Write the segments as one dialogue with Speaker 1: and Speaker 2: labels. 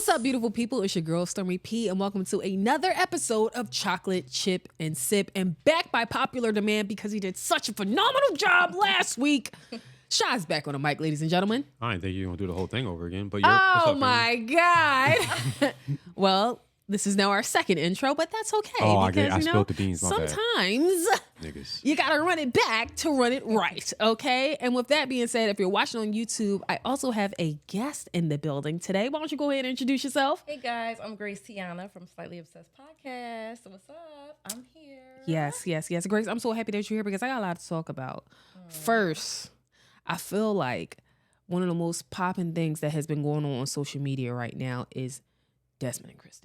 Speaker 1: What's up, beautiful people? It's your girl, Stormy Pea, and welcome to another episode of Chocolate, Chip, and Sip. And back by popular demand because he did such a phenomenal job last week. Shy's back on the mic, ladies and gentlemen.
Speaker 2: I didn't think you were going to do the whole thing over again. But
Speaker 1: oh, my God. Well, this is now our second intro, but that's okay.
Speaker 2: Oh,
Speaker 1: because,
Speaker 2: I spilled the beans.
Speaker 1: Sometimes you got to run it back to run it right, okay? And with that being said, if you're watching on YouTube, I also have a guest in the building today. Why don't you go ahead and introduce yourself?
Speaker 3: Hey, guys. I'm Grace Tiana from Slightly Obsessed Podcast. What's up? I'm here.
Speaker 1: Yes. Grace, I'm so happy that you're here because I got a lot to talk about. First, I feel like one of the most popping things that has been going on social media right now is Desmond Kristy.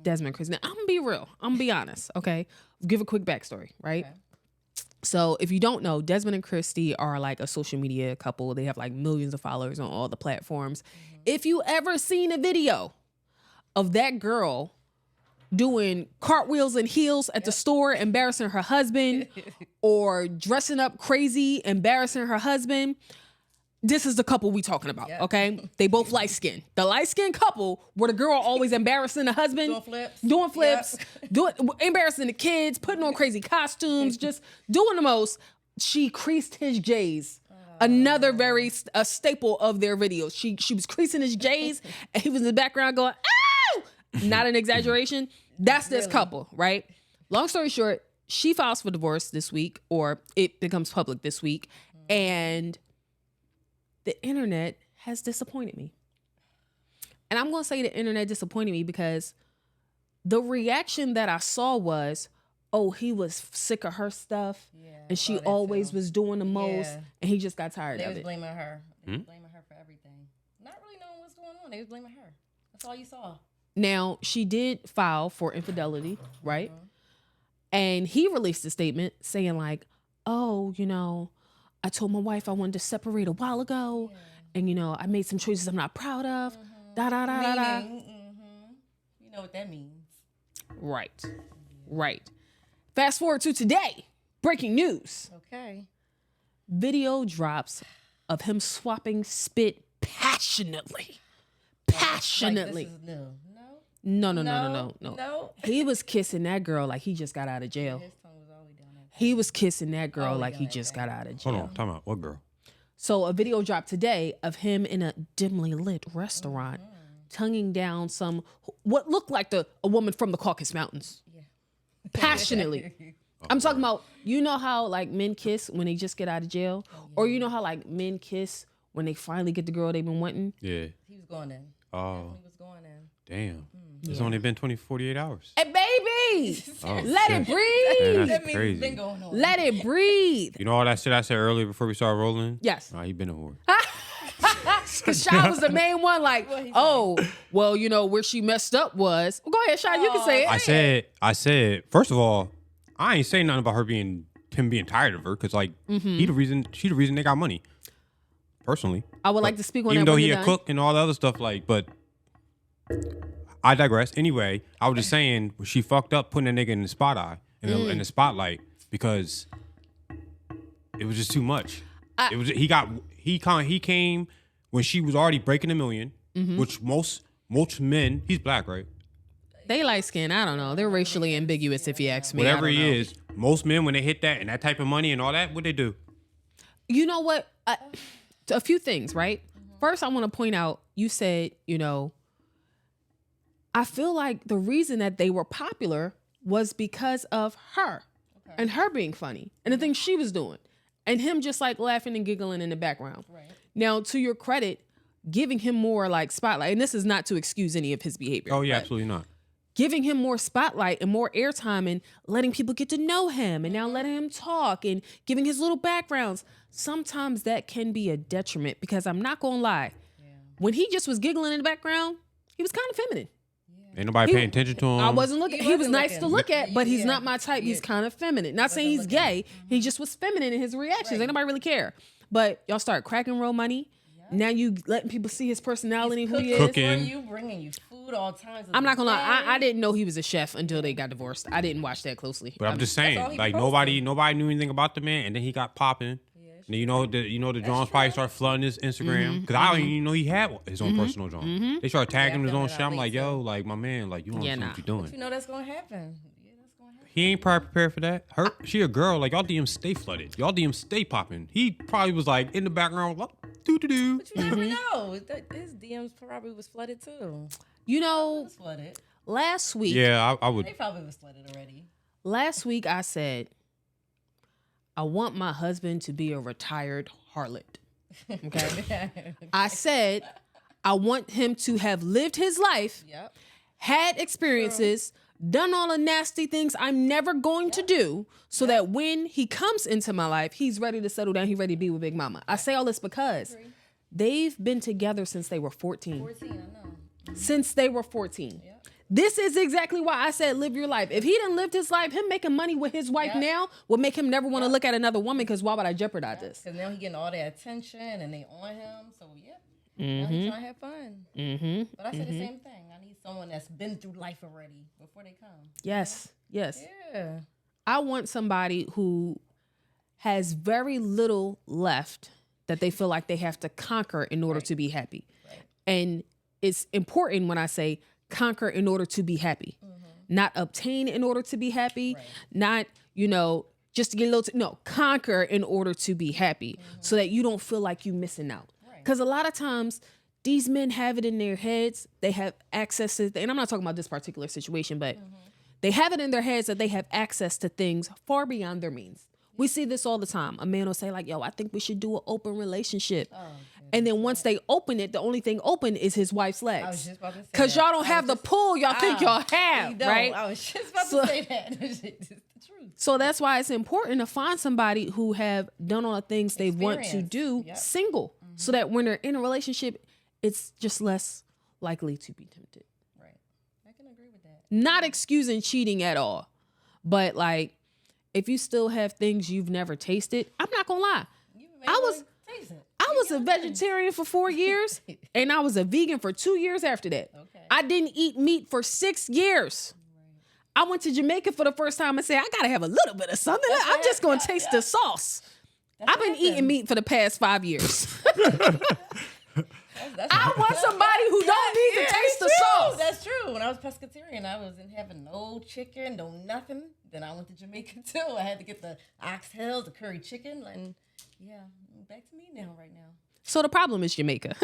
Speaker 1: Desmond Kristy. Now, I'm going to be real. I'm going to be honest, okay? Give a quick backstory, right? Okay. So if you don't know, Desmond and Kristy are like a social media couple. They have like millions of followers on all the platforms. Mm-hmm. If you ever seen a video of that girl doing cartwheels and heels at the store, embarrassing her husband, or dressing up crazy, embarrassing her husband, this is the couple we talking about, okay? They both light skinned. The light skinned couple where the girl always embarrassing the husband, doing flips, embarrassing the kids, putting on crazy costumes, just doing the most. She creased his J's. Another very a staple of their videos. She was creasing his J's, and he was in the background going, "Ow!" Not an exaggeration. That's this couple, right? Long story short, she files for divorce this week, or it becomes public this week, and the internet has disappointed me. And I'm going to say the internet disappointed me because the reaction that I saw was, oh, he was sick of her stuff, and she always was doing the most, and he just got tired of it.
Speaker 3: They was blaming her. They was blaming her for everything. Not really knowing what's going on. They was blaming her. That's all you saw.
Speaker 1: Now, she did file for infidelity, right? Mm-hmm. And he released a statement saying like, oh, I told my wife I wanted to separate a while ago, and I made some choices I'm not proud of. Da da da da da.
Speaker 3: You know what that means,
Speaker 1: right? Fast forward to today. Breaking news.
Speaker 3: Okay.
Speaker 1: Video drops of him swapping spit passionately.
Speaker 3: Like this is new.
Speaker 1: No. He was kissing that girl like he just got out of jail.
Speaker 3: His tongue was always down that
Speaker 1: He was kissing that girl like he just got out of jail.
Speaker 2: Hold on, time out. What girl?
Speaker 1: So a video dropped today of him in a dimly lit restaurant, tonguing down what looked like a woman from the Caucasus Mountains. Yeah. Passionately. I'm talking about, how like men kiss when they just get out of jail? Or how like men kiss when they finally get the girl they've been wanting?
Speaker 2: Yeah.
Speaker 3: He was going in.
Speaker 2: Oh.
Speaker 3: He was going in.
Speaker 2: Damn. It's only been 48 hours.
Speaker 1: Hey, baby! Let it breathe!
Speaker 2: Man,
Speaker 3: that means
Speaker 2: crazy.
Speaker 3: It's been going on.
Speaker 1: Let it breathe!
Speaker 2: You know all that shit I said earlier before we started rolling?
Speaker 1: Yes.
Speaker 2: He been a whore.
Speaker 1: Because Shy was the main one, like, where she messed up was. Well, go ahead, Shy, you can say it.
Speaker 2: I said, first of all, I ain't saying nothing about him being tired of her, because she the reason they got money. Personally.
Speaker 1: I would like to speak on that.
Speaker 2: Even though he a cook and all the other stuff, but I digress. Anyway, I was just saying she fucked up putting that nigga in the in the spotlight, because it was just too much. He came when she was already breaking $1 million, which most men, he's black, right?
Speaker 1: They light skin. I don't know. They're racially ambiguous, if you ask me.
Speaker 2: Whatever he is, most men, when they hit that and that type of money and all that, what they do?
Speaker 1: You know what? A few things, right? First, I want to point out, you said, I feel like the reason that they were popular was because of her and her being funny and the things she was doing and him just like laughing and giggling in the background. Right. Now, to your credit, giving him more like spotlight, and this is not to excuse any of his behavior.
Speaker 2: Oh, yeah, absolutely not.
Speaker 1: Giving him more spotlight and more airtime and letting people get to know him and now letting him talk and giving his little backgrounds. Sometimes that can be a detriment, because I'm not going to lie. Yeah. When he just was giggling in the background, he was kind of feminine.
Speaker 2: Ain't nobody paying attention to him.
Speaker 1: I wasn't looking. He was nice to look at, but he's not my type. He's kind of feminine. Not saying he's gay. He just was feminine in his reactions. Ain't nobody really care. But y'all start cracking real money. Now you letting people see his personality, who he is.
Speaker 2: Cooking.
Speaker 3: You bringing you food all times.
Speaker 1: I'm not gonna lie. I didn't know he was a chef until they got divorced. I didn't watch that closely.
Speaker 2: But I'm just saying, like nobody knew anything about the man, and then he got popping.
Speaker 3: Yeah,
Speaker 2: You know the Jones probably start flooding his Instagram because I don't even know he had his own personal Jones. They started tagging him his own shit. I'm like, yo, like my man, like you don't know what you're doing.
Speaker 3: But you know that's gonna happen. Yeah, that's gonna happen.
Speaker 2: He ain't probably prepared for that. She a girl. Like y'all DMs stay flooded. Y'all DMs stay popping. He probably was like in the background, like, doo.
Speaker 3: But you never know. His DMs probably was flooded too.
Speaker 1: You know,
Speaker 3: It was flooded.
Speaker 1: last week.
Speaker 2: Yeah, I would.
Speaker 3: They probably was flooded already.
Speaker 1: Last week I said, I want my husband to be a retired harlot. Okay. I said, I want him to have lived his life,
Speaker 3: Yep.
Speaker 1: had experiences, done all the nasty things I'm never going to do, so that when he comes into my life, he's ready to settle down. He's ready to be with Big Mama. I say all this because they've been together since they were 14.
Speaker 3: 14, I know.
Speaker 1: Since they were 14.
Speaker 3: Yep.
Speaker 1: This is exactly why I said live your life. If he didn't live his life, him making money with his wife now would make him never want to look at another woman, because why would I jeopardize this?
Speaker 3: Because now he getting all that attention and they on him. So, now he trying to have fun. But I said the same thing. I need someone that's been through life already before they come.
Speaker 1: Yes.
Speaker 3: Yeah.
Speaker 1: I want somebody who has very little left that they feel like they have to conquer in order to be happy.
Speaker 3: Right.
Speaker 1: And it's important when I say conquer in order to be happy, not obtain in order to be happy, not, just to get a little, no, conquer in order to be happy so that you don't feel like you're missing out. Because a lot of times these men have it in their heads. They have access to, and I'm not talking about this particular situation, but they have it in their heads that they have access to things far beyond their means. We see this all the time. A man will say like, yo, I think we should do an open relationship. And then once they open it, the only thing open is his wife's legs.
Speaker 3: I was just about to say
Speaker 1: because y'all don't have the pull y'all think y'all have, right?
Speaker 3: I was just about to say that. It's the truth.
Speaker 1: So that's why it's important to find somebody who have done all the things they want to do single, so that when they're in a relationship, it's just less likely to be tempted.
Speaker 3: Right. I can agree with that.
Speaker 1: Not excusing cheating at all, but like if you still have things you've never tasted, I'm not gonna lie. I was a vegetarian for 4 years and I was a vegan for 2 years after that.
Speaker 3: Okay.
Speaker 1: I didn't eat meat for 6 years. I went to Jamaica for the first time and said, I gotta have a little bit of something. I'm just gonna taste the sauce. I've been eating meat for the past 5 years. I want somebody who don't need to taste the sauce.
Speaker 3: That's true. When I was pescatarian, I wasn't having no chicken, no nothing. Then I went to Jamaica too. I had to get the oxtails, the curry chicken, and back to me right now.
Speaker 1: So the problem is Jamaica.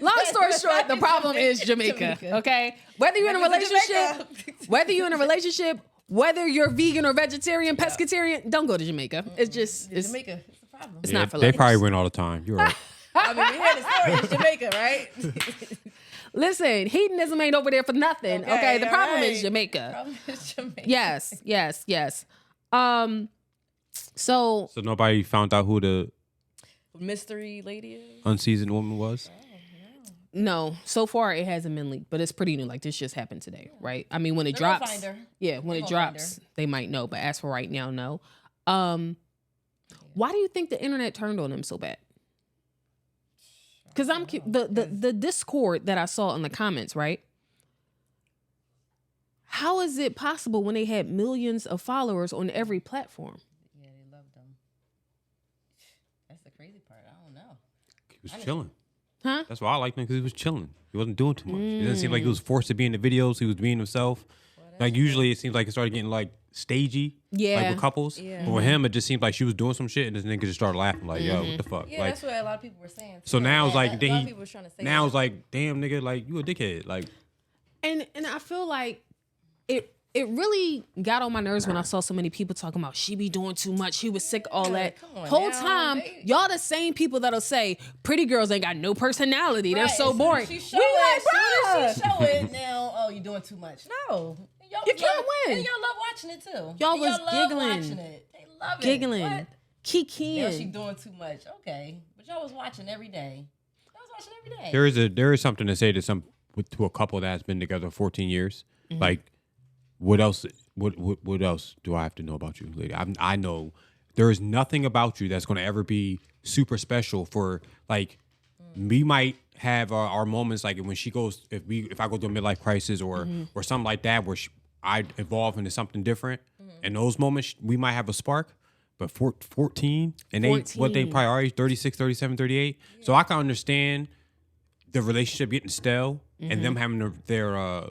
Speaker 1: Long story short, the problem is Jamaica. Okay, whether you're in a relationship, whether you're vegan or vegetarian, pescatarian, don't go to Jamaica. It's just
Speaker 3: Jamaica. It's the problem.
Speaker 1: It's not for
Speaker 2: They
Speaker 1: ladies.
Speaker 2: probably win all the time. You're right.
Speaker 3: I mean, we heard the story. It's Jamaica, right?
Speaker 1: Listen, hedonism ain't over there for nothing. Okay, the problem is Jamaica. Yes. So
Speaker 2: nobody found out who the
Speaker 3: mystery lady is?
Speaker 2: unseasoned woman was?
Speaker 1: no, so far it hasn't been leaked, but it's pretty new. Like this just happened today, right? I mean, when it
Speaker 3: They're gonna
Speaker 1: drops,
Speaker 3: find her.
Speaker 1: when it
Speaker 3: gonna
Speaker 1: drops,
Speaker 3: find
Speaker 1: they might know. But as for right now, no. Why do you think the internet turned on him so bad? Because the Discord that I saw in the comments, right? How is it possible when they had millions of followers on every platform?
Speaker 3: Yeah, they loved them. That's the crazy part. I don't know.
Speaker 2: He was chilling.
Speaker 1: Huh?
Speaker 2: That's why I liked him, because he was chilling. He wasn't doing too much. It didn't seem like he was forced to be in the videos. He was being himself. Like usually it seems like it started getting like stagey.
Speaker 1: Yeah.
Speaker 2: Like with couples.
Speaker 3: Yeah.
Speaker 2: But with him, it just seemed like she was doing some shit and this nigga just started laughing like, yo, what the fuck?
Speaker 3: Yeah,
Speaker 2: like,
Speaker 3: that's what a lot of people were saying.
Speaker 2: so now it's like,
Speaker 3: a lot of people were trying to say
Speaker 2: now
Speaker 3: that.
Speaker 2: it's like, damn nigga, like you a dickhead. Like,
Speaker 1: And I feel like it really got on my nerves when I saw so many people talking about she be doing too much. She was sick, all that.
Speaker 3: come on
Speaker 1: Whole
Speaker 3: now,
Speaker 1: time, y'all the same people that'll say pretty girls ain't got no personality. They're so boring.
Speaker 3: She
Speaker 1: We
Speaker 3: show it.
Speaker 1: like,
Speaker 3: As soon as she show it now, oh, you doing too much. No. Y'all
Speaker 1: You can't win.
Speaker 3: And y'all love watching it too.
Speaker 1: Y'all
Speaker 3: And
Speaker 1: was
Speaker 3: love
Speaker 1: giggling.
Speaker 3: watching it. They love it.
Speaker 1: giggling,
Speaker 3: What? Now she
Speaker 1: kikiing.
Speaker 3: doing too much. Okay. But y'all was watching every day. Y'all was watching every day.
Speaker 2: there is something to say to to a couple that has been together 14 years. Like, what else do I have to know about you, lady? I know there is nothing about you that's going to ever be super special for, like, we might have our moments, like when she goes, if I go through a midlife crisis or something like that, where I evolve into something different. In those moments, we might have a spark, but 14, and they
Speaker 1: 14.
Speaker 2: they probably are age 36, 37, 38. Yeah. So I can understand the relationship getting stale and them having their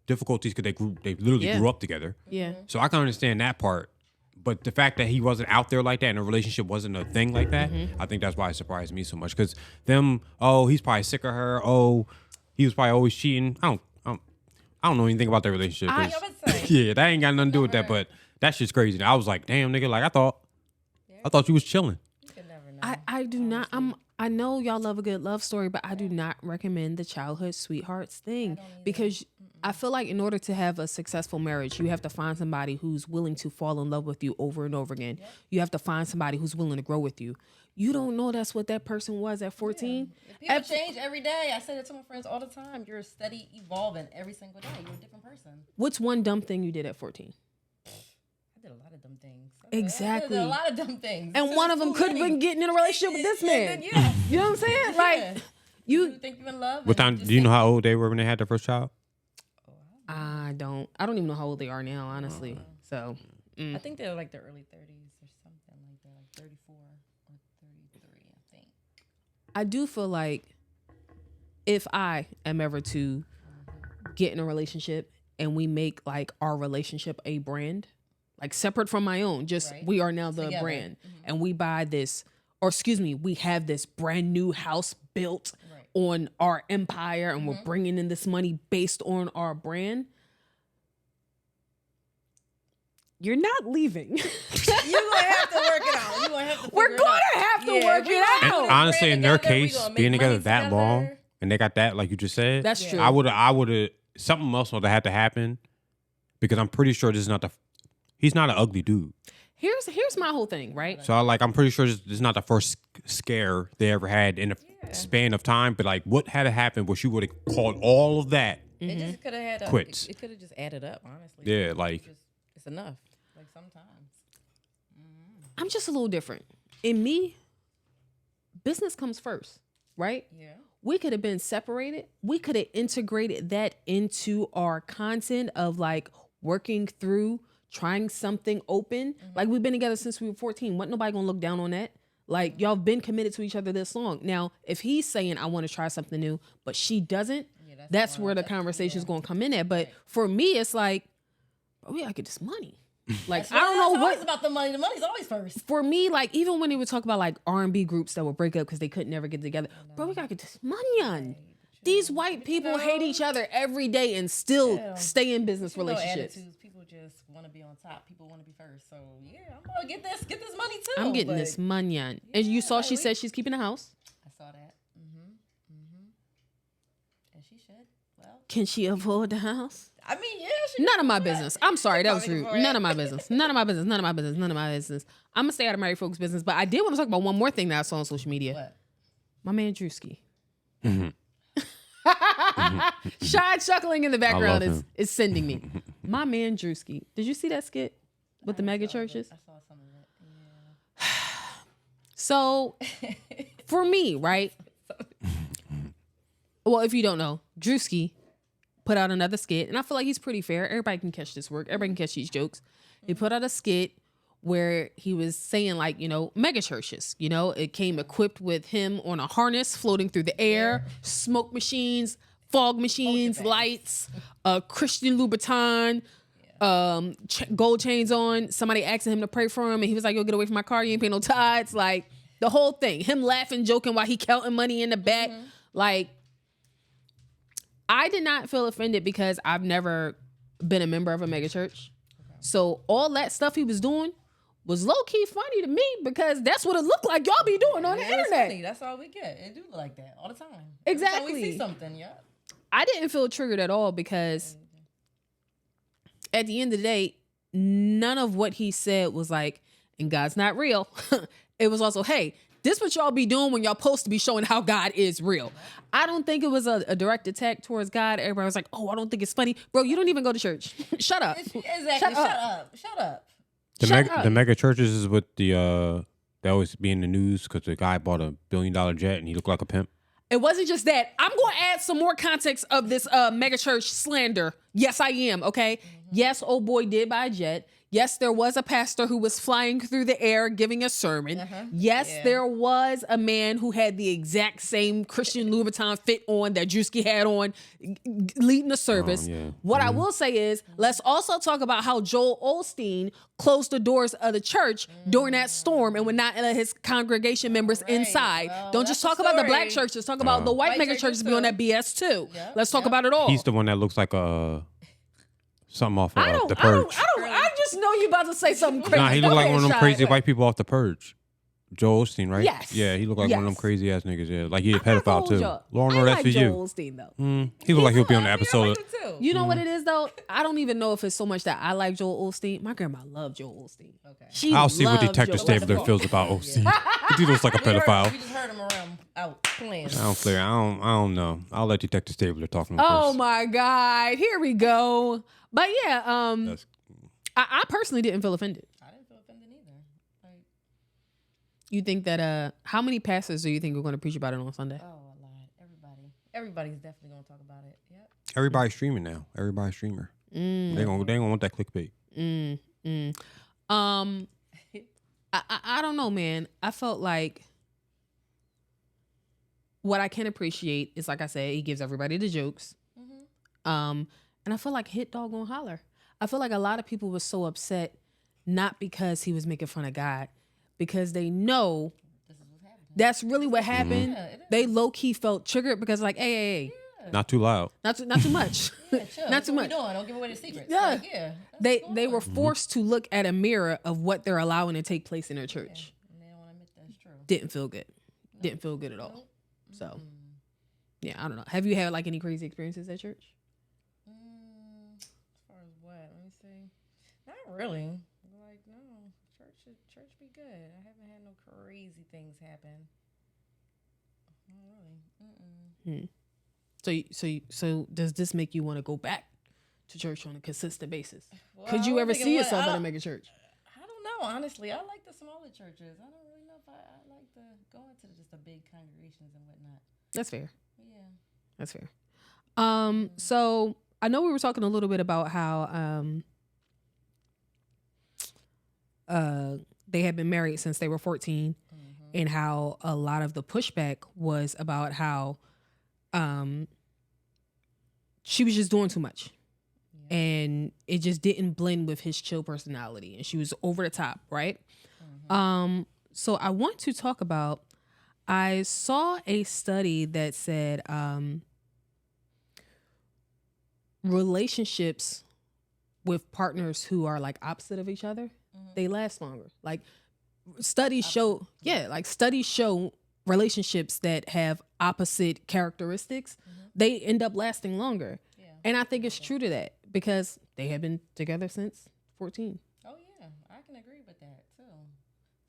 Speaker 2: difficulties because they literally grew up together.
Speaker 1: Yeah.
Speaker 2: So I can understand that part. But the fact that he wasn't out there like that and the relationship wasn't a thing like that, I think that's why it surprised me so much. Because he's probably sick of her. Oh, he was probably always cheating. I don't know anything about their relationship. Yeah, that ain't got nothing to do with that. But that shit's crazy. I was like, damn, nigga, like I thought you was chilling.
Speaker 3: You can never know.
Speaker 1: I do not. I know y'all love a good love story, but I do not recommend the childhood sweethearts thing because I feel like in order to have a successful marriage, you have to find somebody who's willing to fall in love with you over and over again. Yep. You have to find somebody who's willing to grow with you. You don't know that's what that person was at 14.
Speaker 3: Yeah. People change every day. I say that to my friends all the time. You're steady evolving every single day. You're a different person.
Speaker 1: What's one dumb thing you did at 14?
Speaker 3: I did a lot of dumb things.
Speaker 1: Exactly.
Speaker 3: I did a lot of dumb things.
Speaker 1: And one of them could have been getting in a relationship with this man.
Speaker 3: Yeah.
Speaker 1: You know what I'm saying? Like,
Speaker 3: you think you're in love.
Speaker 2: What time? Do you know how old they were when they had their first child?
Speaker 1: I don't even know how old they are now, honestly. So
Speaker 3: I think they're like the early 30s or something like that, like 34 or 33, I think.
Speaker 1: I do feel like if I am ever to get in a relationship and we make like our relationship a brand, like separate from my own, just we are now the
Speaker 3: together.
Speaker 1: brand, and we buy this, or excuse me, we have this brand new house built on our empire, and we're bringing in this money based on our brand. You're not leaving.
Speaker 3: You're gonna have to work it out. You're gonna have to.
Speaker 1: We're gonna have to work it out.
Speaker 2: And honestly, in their case, being together that long, and they got that, like you just said,
Speaker 1: that's true.
Speaker 2: I would have something else would have had to happen, because I'm pretty sure this is not he's not an ugly dude.
Speaker 1: Here's my whole thing, right?
Speaker 2: So I'm pretty sure this is not the first scare they ever had in a span of time. But like, what had to happen where she would have called all of that?
Speaker 3: It just could have had
Speaker 2: quits.
Speaker 3: It could have just added up, honestly.
Speaker 2: Yeah, like
Speaker 3: it's enough. Like sometimes.
Speaker 1: I'm just a little different. In me, business comes first, right?
Speaker 3: Yeah.
Speaker 1: We could have been separated. We could have integrated that into our content of like working through trying something open. Like we've been together since we were 14. Wasn't nobody gonna look down on that? Like y'all been committed to each other this long. Now, if he's saying I want to try something new, but she doesn't, that's where the conversation is gonna come in at. But for me, it's like, bro, we gotta get this money. Like I don't know what.
Speaker 3: It's about the money. The money's always first.
Speaker 1: For me, like even when they would talk about like R&B groups that would break up because they could never get together, bro, we gotta get this money on. These white people hate each other every day and still stay in business relationships.
Speaker 3: People just want to be on top. People want to be first. So yeah, I'm gonna get this money too.
Speaker 1: I'm getting this money on. And you saw she said she's keeping the house.
Speaker 3: I saw that. And she should. Well,
Speaker 1: can she afford the house?
Speaker 3: I mean, yeah.
Speaker 1: None of my business. I'm sorry, that was rude. None of my business. None of my business. None of my business. None of my business. I'm gonna stay out of married folks' business. But I did want to talk about one more thing that I saw on social media.
Speaker 3: What?
Speaker 1: My man Druski. Shy chuckling in the background is sending me. My man Druski. Did you see that skit with the mega churches?
Speaker 3: I saw some of it. Yeah.
Speaker 1: So, for me, right? Well, if you don't know, Druski put out another skit, and I feel like he's pretty fair. Everybody can catch this work. Everybody can catch these jokes. He put out a skit where he was saying like, mega churches, it came equipped with him on a harness floating through the air, smoke machines, fog machines, lights, Christian Louboutin, gold chains on, somebody asking him to pray for him. And he was like, yo, get away from my car. You ain't paying no tithes. Like the whole thing, him laughing, joking while he counting money in the back. Like I did not feel offended because I've never been a member of a mega church. So all that stuff he was doing was low-key funny to me because that's what it looked like y'all be doing on the internet.
Speaker 3: Funny. That's all we get. It do look like that all the time.
Speaker 1: Exactly.
Speaker 3: We see something, yeah.
Speaker 1: I didn't feel triggered at all because at the end of the day, none of what he said was like, and God's not real. It was also, hey, this what y'all be doing when y'all supposed to be showing how God is real. I don't think it was a direct attack towards God. Everybody was like, oh, I don't think it's funny. Bro, you don't even go to church. Shut up.
Speaker 3: Exactly. Shut up.
Speaker 2: The mega churches is what they always be in the news because the guy bought $1 billion jet and he looked like a pimp.
Speaker 1: It wasn't just that. I'm going to add some more context of this mega church slander Yes, I am. Okay. Yes, old boy did buy a jet. Yes, there was a pastor who was flying through the air giving a sermon. Yes, there was a man who had the exact same Christian Louboutin fit on that Druski had on leading the service. What I will say is, let's also talk about how Joel Osteen closed the doors of the church during that storm and would not let his congregation members inside.
Speaker 3: Well,
Speaker 1: Don't just talk about the black churches. Talk about the white mega churches be on that BS too. Let's talk about it all.
Speaker 2: He's the one that looks like something off the Purge.
Speaker 1: I just know you about to say something crazy.
Speaker 2: Nah, he look like one of them crazy white people off the Purge. Joel Osteen, right?
Speaker 1: Yes.
Speaker 2: Yeah, he look like one of them crazy ass niggas. Yeah, like he a
Speaker 1: I'm not gonna
Speaker 2: pedophile too.
Speaker 1: hold y'all.
Speaker 2: Lord,
Speaker 1: I
Speaker 2: no, that's
Speaker 1: like
Speaker 2: for
Speaker 1: Joel
Speaker 2: you.
Speaker 1: Osteen though.
Speaker 2: He look like he'll be on the episode.
Speaker 1: You know what it is though? I don't even know if it's so much that I like Joel Osteen. My grandma loved Joel Osteen. Okay.
Speaker 2: I'll see what Detective Stabler feels about Osteen. He looks like a pedophile.
Speaker 3: We just heard him around out playing.
Speaker 2: I don't know. I'll let Detective Stabler talk to him
Speaker 1: Oh
Speaker 2: first.
Speaker 1: my God. Here we go. But yeah, I personally didn't feel offended.
Speaker 3: I didn't feel offended either. Like,
Speaker 1: You think that how many pastors do you think are going to preach about it on Sunday?
Speaker 3: oh, a lot. Everybody's definitely gonna talk about it. Yep.
Speaker 2: Everybody's streaming now. Everybody's streamer. They gonna want that clickbait.
Speaker 1: I don't know, man. I felt like what I can appreciate is, like I said, he gives everybody the jokes. And I feel like Hit Dog gonna holler. I feel like a lot of people were so upset, not because he was making fun of God, because they know that's really what happened. They low key felt triggered because, like, hey.
Speaker 2: Not too loud.
Speaker 1: Not too much.
Speaker 3: Chill.
Speaker 1: Not too much.
Speaker 3: What you doing? Don't give away the secrets.
Speaker 1: Yeah.
Speaker 3: Like,
Speaker 1: They were forced to look at a mirror of what they're allowing to take place in their church.
Speaker 3: And they don't want to admit that's true.
Speaker 1: Didn't feel good. Didn't feel good at all. So, yeah, I don't know. Have you had like any crazy experiences at church?
Speaker 3: As far as what? Let me see. Not really. Like, no. Church be good. I haven't had no crazy things happen. Not really.
Speaker 1: So does this make you want to go back to church on a consistent basis?
Speaker 3: Well,
Speaker 1: Could you ever see yourself in a mega church?
Speaker 3: I don't know, honestly. I like the smaller churches. I don't really know if I like going to just the big congregations and whatnot.
Speaker 1: That's fair.
Speaker 3: Yeah.
Speaker 1: That's fair. So I know we were talking a little bit about how they had been married since they were 14, and how a lot of the pushback was about how she was just doing too much. And it just didn't blend with his chill personality, and she was over the top, right? So I want to talk about, I saw a study that said relationships with partners who are like opposite of each other, they last longer. Like studies show relationships that have opposite characteristics, they end up lasting longer. And I think it's true to that because they have been together since 14.
Speaker 3: Oh, yeah. I can agree with that, too.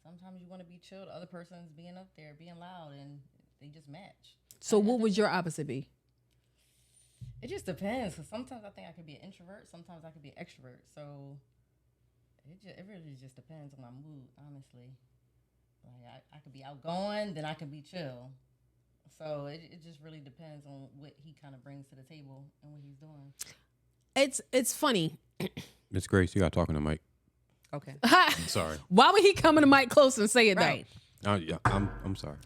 Speaker 3: Sometimes you want to be chill. The other person's being up there, being loud, and they just match.
Speaker 1: So what would your opposite be?
Speaker 3: It just depends. Because sometimes I think I could be an introvert. Sometimes I could be an extrovert. So it really just depends on my mood, honestly. Like I could be outgoing, then I could be chill. So it just really depends on what he kind of brings to the table and what he's doing.
Speaker 1: It's funny.
Speaker 2: Miss Grace, you got talking to Mike.
Speaker 3: Okay.
Speaker 2: I'm sorry.
Speaker 1: Why would he come in the mic close and say it
Speaker 3: Right.
Speaker 1: though?
Speaker 2: Yeah, I'm sorry.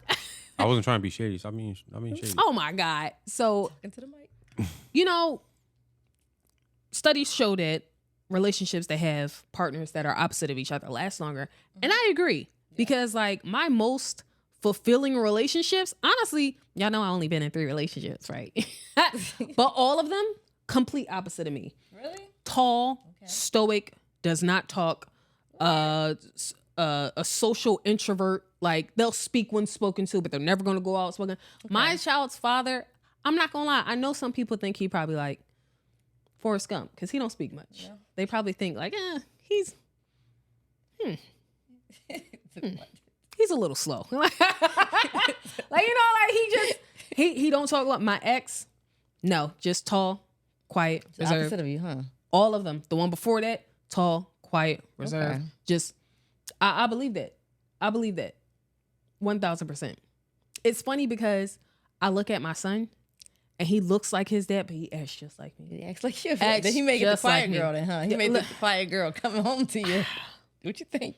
Speaker 2: I wasn't trying to be shady. So I mean shady.
Speaker 1: Oh my God. So,
Speaker 3: Into the mic.
Speaker 1: you know, studies show that relationships that have partners that are opposite of each other last longer. And I agree because like my most fulfilling relationships, honestly, y'all know I only been in 3 relationships, right? But all of them complete opposite of me.
Speaker 3: Really?
Speaker 1: Tall, stoic, does not talk, a social introvert. Like they'll speak when spoken to, but they're never going to go out spoken. My child's father, I'm not going to lie. I know some people think he probably like Forrest Gump because he don't speak much. Yeah. They probably think like, he's a little slow. Like, you know, like he don't talk about my ex. No, just tall, quiet, reserved.
Speaker 3: Opposite of you, huh?
Speaker 1: All of them. The one before that, tall, quiet, reserved.
Speaker 3: Okay.
Speaker 1: Just, I believe that. I believe that. 1,000%. It's funny because I look at my son and he looks like his dad, but he acts just like me.
Speaker 3: He acts like you.
Speaker 1: Acts
Speaker 3: Then he make it the
Speaker 1: just like
Speaker 3: quiet
Speaker 1: me.
Speaker 3: girl then, huh? He made the quiet girl coming home to you. What you think?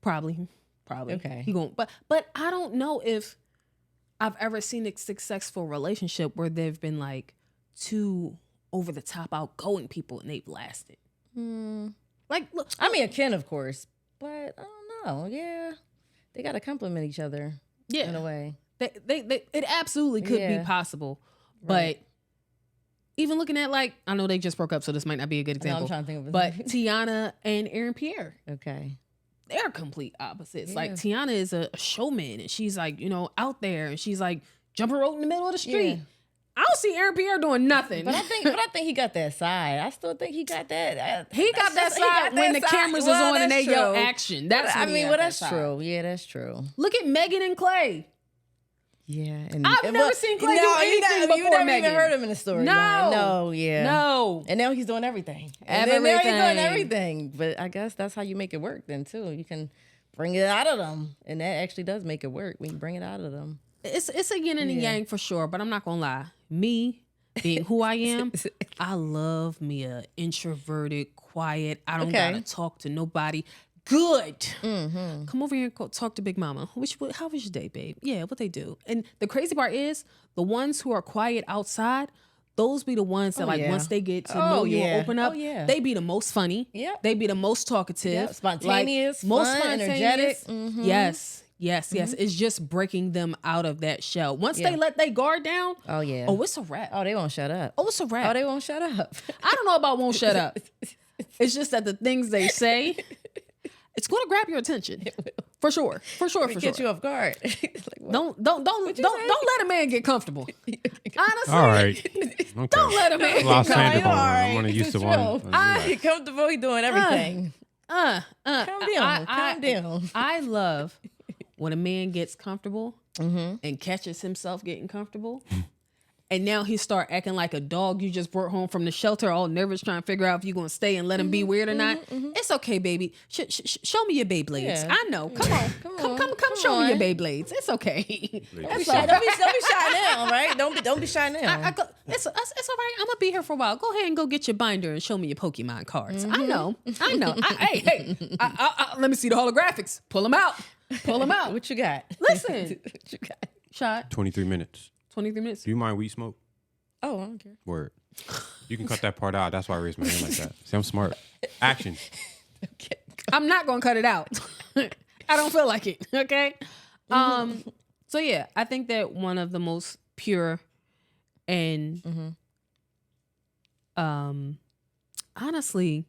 Speaker 1: Probably.
Speaker 3: Okay.
Speaker 1: He gon' but I don't know if I've ever seen a successful relationship where they've been like two over the top outgoing people and they've lasted. Like, look,
Speaker 3: I mean, a kin, of course, but I don't know. Yeah, they got to compliment each other.
Speaker 1: yeah,
Speaker 3: in a way.
Speaker 1: they it absolutely could be
Speaker 3: Yeah.
Speaker 1: possible,
Speaker 3: Right.
Speaker 1: but even looking at like I know they just broke up, so this might not be a good
Speaker 3: No, I'm
Speaker 1: example.
Speaker 3: trying to think of
Speaker 1: But Tiana and Aaron Pierre,
Speaker 3: okay.
Speaker 1: they're complete opposites. Like
Speaker 3: Yeah.
Speaker 1: Tiana is a showman, and she's like out there, and she's like jumping rope in the middle of the street.
Speaker 3: Yeah.
Speaker 1: I don't see Aaron Pierre doing nothing.
Speaker 3: But I think he got that side. I still think he got that.
Speaker 1: He got that side when the cameras is on and they yell action. That's when he got that
Speaker 3: that's
Speaker 1: side.
Speaker 3: true. Yeah, that's true.
Speaker 1: Look at Megan and Clay.
Speaker 3: Yeah, and
Speaker 1: I've never seen Clay do anything
Speaker 3: you
Speaker 1: before
Speaker 3: never
Speaker 1: Megan.
Speaker 3: even heard him in the story.
Speaker 1: No.
Speaker 3: No, yeah,
Speaker 1: No.
Speaker 3: And now he's doing everything. And then now he's doing
Speaker 1: Everything.
Speaker 3: everything. But I guess that's how you make it work then too. You can bring it out of them, and that actually does make it work when you bring it out of them.
Speaker 1: It's a yin and a
Speaker 3: Yeah.
Speaker 1: yang for sure, but I'm not gonna lie. Me being who I am, I love me a introverted, quiet. I don't
Speaker 3: Okay.
Speaker 1: gotta talk to nobody. Good. Come over here and talk to Big Mama. How was your day, babe? Yeah, what they do. And the crazy part is the ones who are quiet outside, those be the ones that
Speaker 3: yeah.
Speaker 1: once they get to
Speaker 3: Oh,
Speaker 1: know you
Speaker 3: yeah.
Speaker 1: and open up,
Speaker 3: Oh, yeah.
Speaker 1: they be the most funny.
Speaker 3: Yep.
Speaker 1: They be the most talkative.
Speaker 3: Yep, spontaneous,
Speaker 1: most
Speaker 3: fun,
Speaker 1: spontaneous.
Speaker 3: energetic. Mhm.
Speaker 1: Yes. It's just breaking them out of that shell. Once
Speaker 3: Yeah.
Speaker 1: they let their guard down,
Speaker 3: Oh yeah.
Speaker 1: oh, it's a wrap.
Speaker 3: Oh, they won't shut up.
Speaker 1: Oh, it's a wrap.
Speaker 3: Oh, they won't shut up.
Speaker 1: I don't know about won't shut up. It's just that the things they say, it's going to grab your attention. For sure. For sure. For
Speaker 3: Get
Speaker 1: sure.
Speaker 3: you off guard. It's like, what?
Speaker 1: Don't let a man get comfortable. Honestly,
Speaker 2: All right. Okay.
Speaker 1: don't let a man
Speaker 2: A lot of
Speaker 1: get
Speaker 2: sandpaper
Speaker 1: comfortable.
Speaker 2: on. I'm gonna use the one.
Speaker 3: Get comfortable. He doing everything. Calm down. Calm down.
Speaker 1: I love when a man gets comfortable
Speaker 3: Mm-hmm.
Speaker 1: and catches himself getting comfortable. And now he start acting like a dog you just brought home from the shelter, all nervous, trying to figure out if you're going to stay and let him be weird or not. It's okay, baby. Show me your Beyblades.
Speaker 3: Yeah.
Speaker 1: I know. Come on. Come show me your Beyblades. It's okay.
Speaker 3: Don't be shy. Don't be shy now, right? Don't be shy now.
Speaker 1: It's all right. I'm going to be here for a while. Go ahead and go get your binder and show me your Pokemon cards. I know. Hey. Let me see the holographics. Pull them out.
Speaker 3: What you got?
Speaker 1: Listen.
Speaker 3: What you got?
Speaker 1: Shot.
Speaker 2: 23 minutes.
Speaker 1: 23 minutes.
Speaker 2: Do you mind weed smoke?
Speaker 3: Oh, I don't care.
Speaker 2: Word. You can cut that part out. That's why I raised my hand like that. See, I'm smart. Action.
Speaker 3: Okay.
Speaker 1: I'm not gonna cut it out. I don't feel like it. Okay. So yeah, I think that one of the most pure and honestly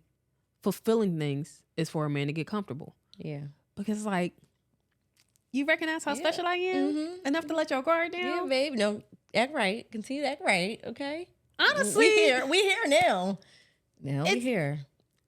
Speaker 1: fulfilling things is for a man to get comfortable.
Speaker 3: Yeah.
Speaker 1: Because like you recognize how special I am enough to let your guard down.
Speaker 3: Yeah, babe. No, act right. Continue to act right. Okay.
Speaker 1: Honestly,
Speaker 3: We here now. Now we here.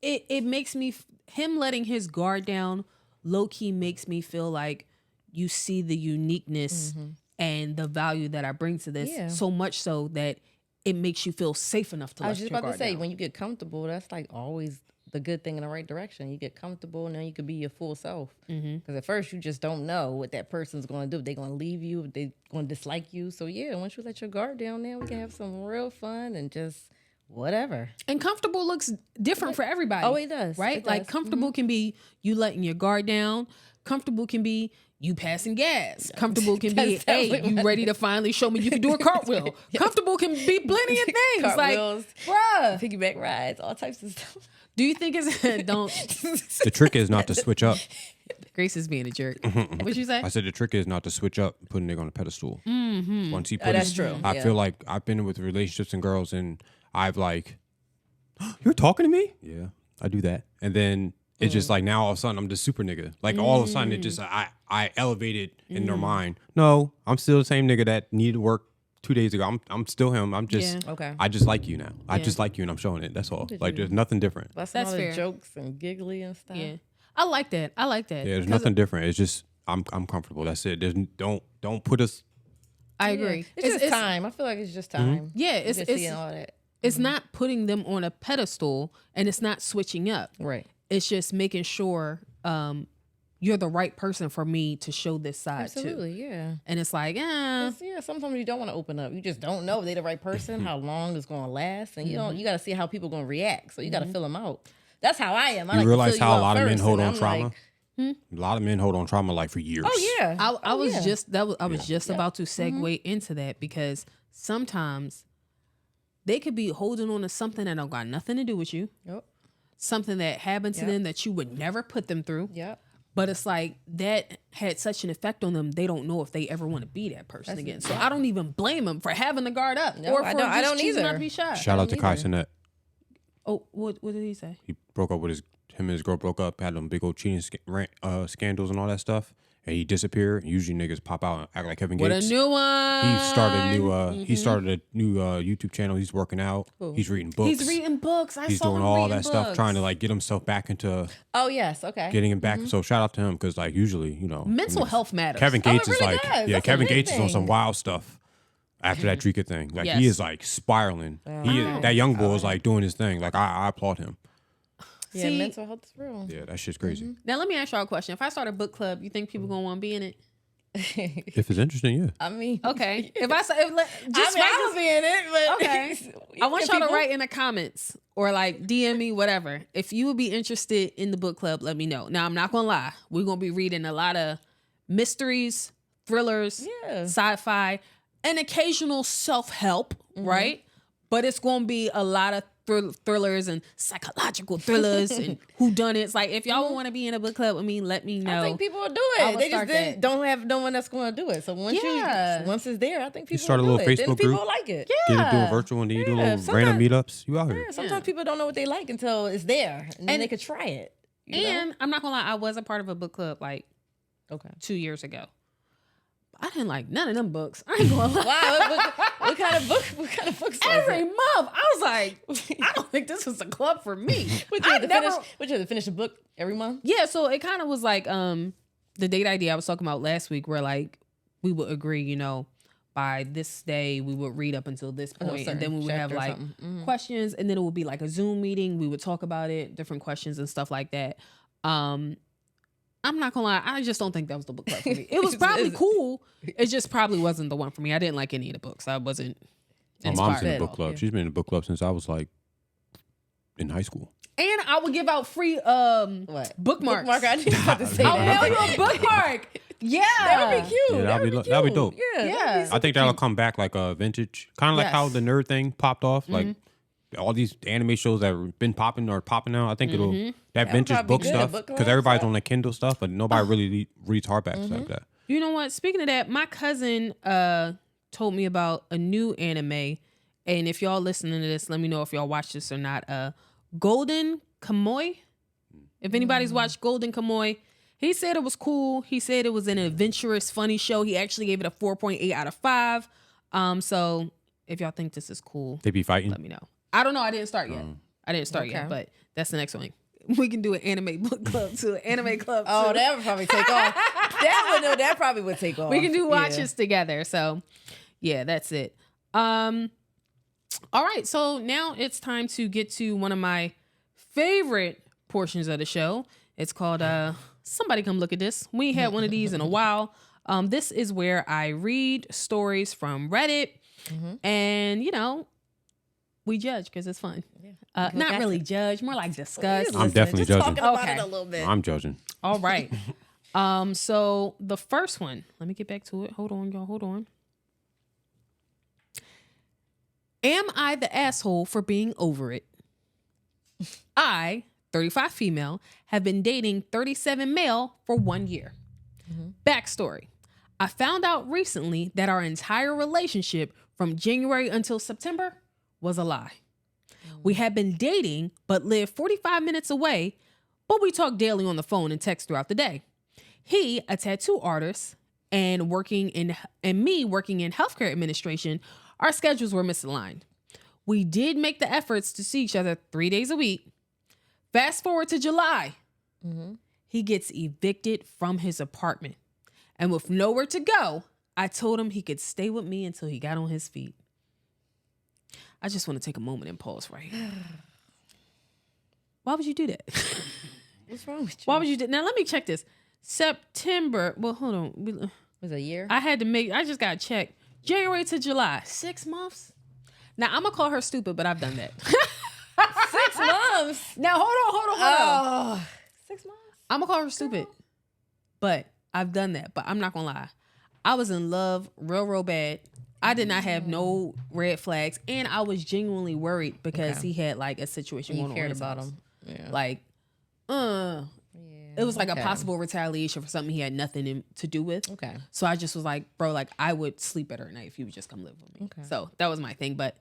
Speaker 1: It makes me him letting his guard down low key makes me feel like you see the uniqueness and the value that I bring to this
Speaker 3: Yeah.
Speaker 1: so much so that it makes you feel safe enough to
Speaker 3: I
Speaker 1: let
Speaker 3: was just
Speaker 1: your
Speaker 3: about to
Speaker 1: guard
Speaker 3: say,
Speaker 1: down.
Speaker 3: when you get comfortable, that's like always the good thing in the right direction. You get comfortable, and then you could be your full self. Because at first, you just don't know what that person's going to do. They're going to leave you. They're going to dislike you. So yeah, once you let your guard down, now we can have some real fun and just whatever.
Speaker 1: And comfortable looks different for everybody.
Speaker 3: Oh, it does.
Speaker 1: Right?
Speaker 3: It
Speaker 1: Like
Speaker 3: does.
Speaker 1: comfortable can be you letting your guard down. Comfortable can be you passing gas. Comfortable can be,
Speaker 3: That's
Speaker 1: hey,
Speaker 3: definitely
Speaker 1: you
Speaker 3: what
Speaker 1: ready to finally show me you can do a cartwheel. Comfortable can be plenty of things.
Speaker 3: Cartwheels,
Speaker 1: Like, bruh,
Speaker 3: piggyback rides, all types of stuff.
Speaker 1: do you think it's don't
Speaker 2: The trick is not to switch up.
Speaker 1: Grace is being a jerk. What'd you say?
Speaker 2: I said the trick is not to switch up, putting nigga on a pedestal. Once he put
Speaker 3: that's
Speaker 2: his,
Speaker 3: true,
Speaker 2: I
Speaker 3: yeah.
Speaker 2: feel like I've been with relationships and girls, and I've like, you're talking to me? Yeah, I do that, and then it's just like now all of a sudden I'm the super nigga. Like all of a sudden it just I elevated in their mind. No, I'm still the same nigga that needed to work 2 days ago. I'm still him. I'm just
Speaker 1: Yeah.
Speaker 3: Okay.
Speaker 2: I just like you now. I just like you, and I'm showing it. That's all. Like there's nothing different.
Speaker 3: Busting
Speaker 1: That's
Speaker 3: all the
Speaker 1: fair.
Speaker 3: jokes and giggly and stuff.
Speaker 1: Yeah. I like that.
Speaker 2: Yeah, there's nothing different. It's just I'm comfortable. That's it. There's don't put us.
Speaker 1: I agree.
Speaker 3: It's just time. I feel like it's just time.
Speaker 1: Yeah,
Speaker 3: Just
Speaker 1: it's
Speaker 3: seeing all that.
Speaker 1: it's not putting them on a pedestal and it's not switching up.
Speaker 3: Right.
Speaker 1: It's just making sure you're the right person for me to show this side
Speaker 3: Absolutely,
Speaker 1: to.
Speaker 3: yeah.
Speaker 1: And it's like,
Speaker 3: Yeah, sometimes you don't want to open up. You just don't know if they're the right person, how long it's going to last. And you got to see how people going to react. So you got to fill them out. That's how I am. I
Speaker 2: You
Speaker 3: like
Speaker 2: realize
Speaker 3: to fill
Speaker 2: how
Speaker 3: you
Speaker 2: a lot
Speaker 3: out
Speaker 2: of men
Speaker 3: first,
Speaker 2: hold
Speaker 3: and
Speaker 2: on
Speaker 3: I'm
Speaker 2: trauma?
Speaker 3: like,
Speaker 2: A lot of men hold on trauma like for years.
Speaker 3: oh, yeah.
Speaker 1: I was
Speaker 3: yeah.
Speaker 1: just about to segue into that, because sometimes they could be holding on to something that don't got nothing to do with you.
Speaker 3: Yep.
Speaker 1: Something that happened to them that you would never put them through.
Speaker 3: Yep.
Speaker 1: But it's like that had such an effect on them. They don't know if they ever want to be that person again. So I don't even blame them for having the guard up,
Speaker 3: No,
Speaker 1: or for
Speaker 3: I don't
Speaker 1: choosing
Speaker 3: either.
Speaker 1: not to be shy.
Speaker 2: Shout out to Kai Cenat.
Speaker 1: Oh, what did he say?
Speaker 2: He broke up with him and his girl broke up, had them big old cheating scandals and all that stuff. And he disappeared. Usually niggas pop out and act like Kevin Gates.
Speaker 1: With a new one.
Speaker 2: He started a new YouTube channel. He's working out.
Speaker 3: Cool.
Speaker 2: He's reading books.
Speaker 1: He's reading books.
Speaker 2: He's
Speaker 1: saw
Speaker 2: doing
Speaker 1: him
Speaker 2: all
Speaker 1: reading
Speaker 2: that stuff,
Speaker 1: books.
Speaker 2: trying to like get himself back into
Speaker 3: Oh, yes. Okay.
Speaker 2: getting him back. So shout out to him, because like usually,
Speaker 1: Mental health matters.
Speaker 2: Kevin Gates
Speaker 3: it
Speaker 2: is
Speaker 3: really
Speaker 2: like,
Speaker 3: does.
Speaker 2: yeah,
Speaker 3: That's a
Speaker 2: Kevin
Speaker 3: big
Speaker 2: Gates is on some
Speaker 3: thing.
Speaker 2: wild stuff after that Drika thing. Like
Speaker 1: Yes.
Speaker 2: he is like spiraling. That young boy is like doing his thing. Like I applaud him.
Speaker 3: Yeah,
Speaker 1: See-
Speaker 3: mental health is real.
Speaker 2: Yeah, that shit's crazy.
Speaker 1: Now let me ask y'all a question. If I start a book club, you think people gonna want to be in it?
Speaker 2: If it's interesting, yeah.
Speaker 3: I mean,
Speaker 1: Okay. If I say, just
Speaker 3: I would be in it, but
Speaker 1: Okay. I want y'all to write in the comments or like DM me, whatever. If you would be interested in the book club, let me know. Now, I'm not going to lie. We're going to be reading a lot of mysteries, thrillers, sci-fi, and occasional self-help, right? But it's going to be a lot of thrillers and psychological thrillers and whodunits. Like, if y'all want to be in a book club with me, let me know.
Speaker 3: I think people will do
Speaker 1: I
Speaker 3: it.
Speaker 1: will
Speaker 3: They just
Speaker 1: start that.
Speaker 3: don't have no one that's going to do it. So once it's there, I think people
Speaker 2: start a
Speaker 3: will
Speaker 2: little
Speaker 3: do it. Then
Speaker 2: Facebook
Speaker 3: people
Speaker 2: group.
Speaker 3: like it.
Speaker 2: Get it doing virtual and then you do little random meetups. You out here.
Speaker 3: Yeah, sometimes people don't know what they like until it's there, and then they could try it. You know?
Speaker 1: And I'm not going to lie, I was a part of a book club like 2 years ago. I didn't like none of them books. I ain't going to lie.
Speaker 3: Wow, what kind of book? What kind of books?
Speaker 1: Every month, I was like, I don't think this was a club for me.
Speaker 3: Would you have to finish a book every month?
Speaker 1: Yeah, so it kind of was like the date idea I was talking about last week, where like we would agree, by this day we would read up until this point, and then we would have like questions, and then it would be like a Zoom meeting. We would talk about it, different questions and stuff like that. I'm not gonna lie, I just don't think that was the book club for me. It was probably cool. It just probably wasn't the one for me. I didn't like any of the books. I wasn't
Speaker 2: My mom's in the
Speaker 1: inspired.
Speaker 2: book club.
Speaker 3: Yeah.
Speaker 2: She's been in the book club since I was like in high school.
Speaker 1: And I would give out free
Speaker 3: What?
Speaker 1: bookmarks.
Speaker 3: Bookmark? I didn't about to say
Speaker 1: I'll
Speaker 3: that.
Speaker 1: mail you a bookmark. Yeah.
Speaker 3: That would be cute.
Speaker 2: Yeah, that'd be dope.
Speaker 3: Yeah.
Speaker 1: Yeah.
Speaker 2: I think that'll come back like a vintage, kind of like how
Speaker 1: Yes.
Speaker 2: the nerd thing popped off. Like all these anime shows that have been popping or popping out. I think it'll that vintage
Speaker 3: probably
Speaker 2: book
Speaker 3: be good,
Speaker 2: stuff,
Speaker 3: book
Speaker 2: because
Speaker 3: club
Speaker 2: everybody's
Speaker 3: stuff.
Speaker 2: on the Kindle stuff, but nobody really reads hardbacks like that.
Speaker 1: You know what? Speaking of that, my cousin told me about a new anime. And if y'all listening to this, let me know if y'all watch this or not. Golden Kamuy. If anybody's watched Golden Kamuy, he said it was cool. He said it was an adventurous, funny show. He actually gave it a 4.8 out of 5. So if y'all think this is cool,
Speaker 2: They be fighting.
Speaker 1: let me know. I don't know. I didn't start yet. I didn't start yet, but that's the next one. We can do an anime book club too, an anime club too.
Speaker 3: Oh, that would probably take off. That probably would take off.
Speaker 1: We can do
Speaker 3: Yeah.
Speaker 1: watches together. So yeah, that's it. All right. So now it's time to get to one of my favorite portions of the show. It's called Somebody Come Look at This. We ain't had one of these in a while. This is where I read stories from Reddit and, we judge because it's fun. Not really judge, more like discuss.
Speaker 3: Just
Speaker 2: I'm
Speaker 3: listen,
Speaker 2: definitely
Speaker 3: just
Speaker 2: judging.
Speaker 3: talking about
Speaker 1: Okay.
Speaker 3: it a little bit.
Speaker 2: I'm judging.
Speaker 1: All right. So the first one, let me get back to it. Hold on, y'all. Hold on. Am I the asshole for being over it? I, 35 female, have been dating 37 male for 1 year. Backstory. I found out recently that our entire relationship from January until September was a lie. We had been dating, but lived 45 minutes away, but we talk daily on the phone and text throughout the day. He, a tattoo artist, and me working in healthcare administration, our schedules were misaligned. We did make the efforts to see each other 3 days a week. Fast forward to July. He gets evicted from his apartment. And with nowhere to go, I told him he could stay with me until he got on his feet. I just want to take a moment and pause right here. Why would you do that?
Speaker 3: What's wrong with you?
Speaker 1: Why would you do? Now let me check this. September. Well, hold on.
Speaker 3: Was it a year?
Speaker 1: I just got to check. January to July. 6 months? Now, I'm going to call her stupid, but I've done that.
Speaker 3: 6 months.
Speaker 1: Now, hold on.
Speaker 3: Oh, 6 months.
Speaker 1: I'm going to call her stupid, but I've done that. But I'm not going to lie. I was in love real bad. I did not have no red flags, and I was genuinely worried because he had like a situation going on. You cared about him. Yeah. Like, it was like a possible retaliation for something he had nothing to do with. Okay. So I just was like, bro, like I would sleep better at night if you would just come live with me. Okay. So that was my thing, but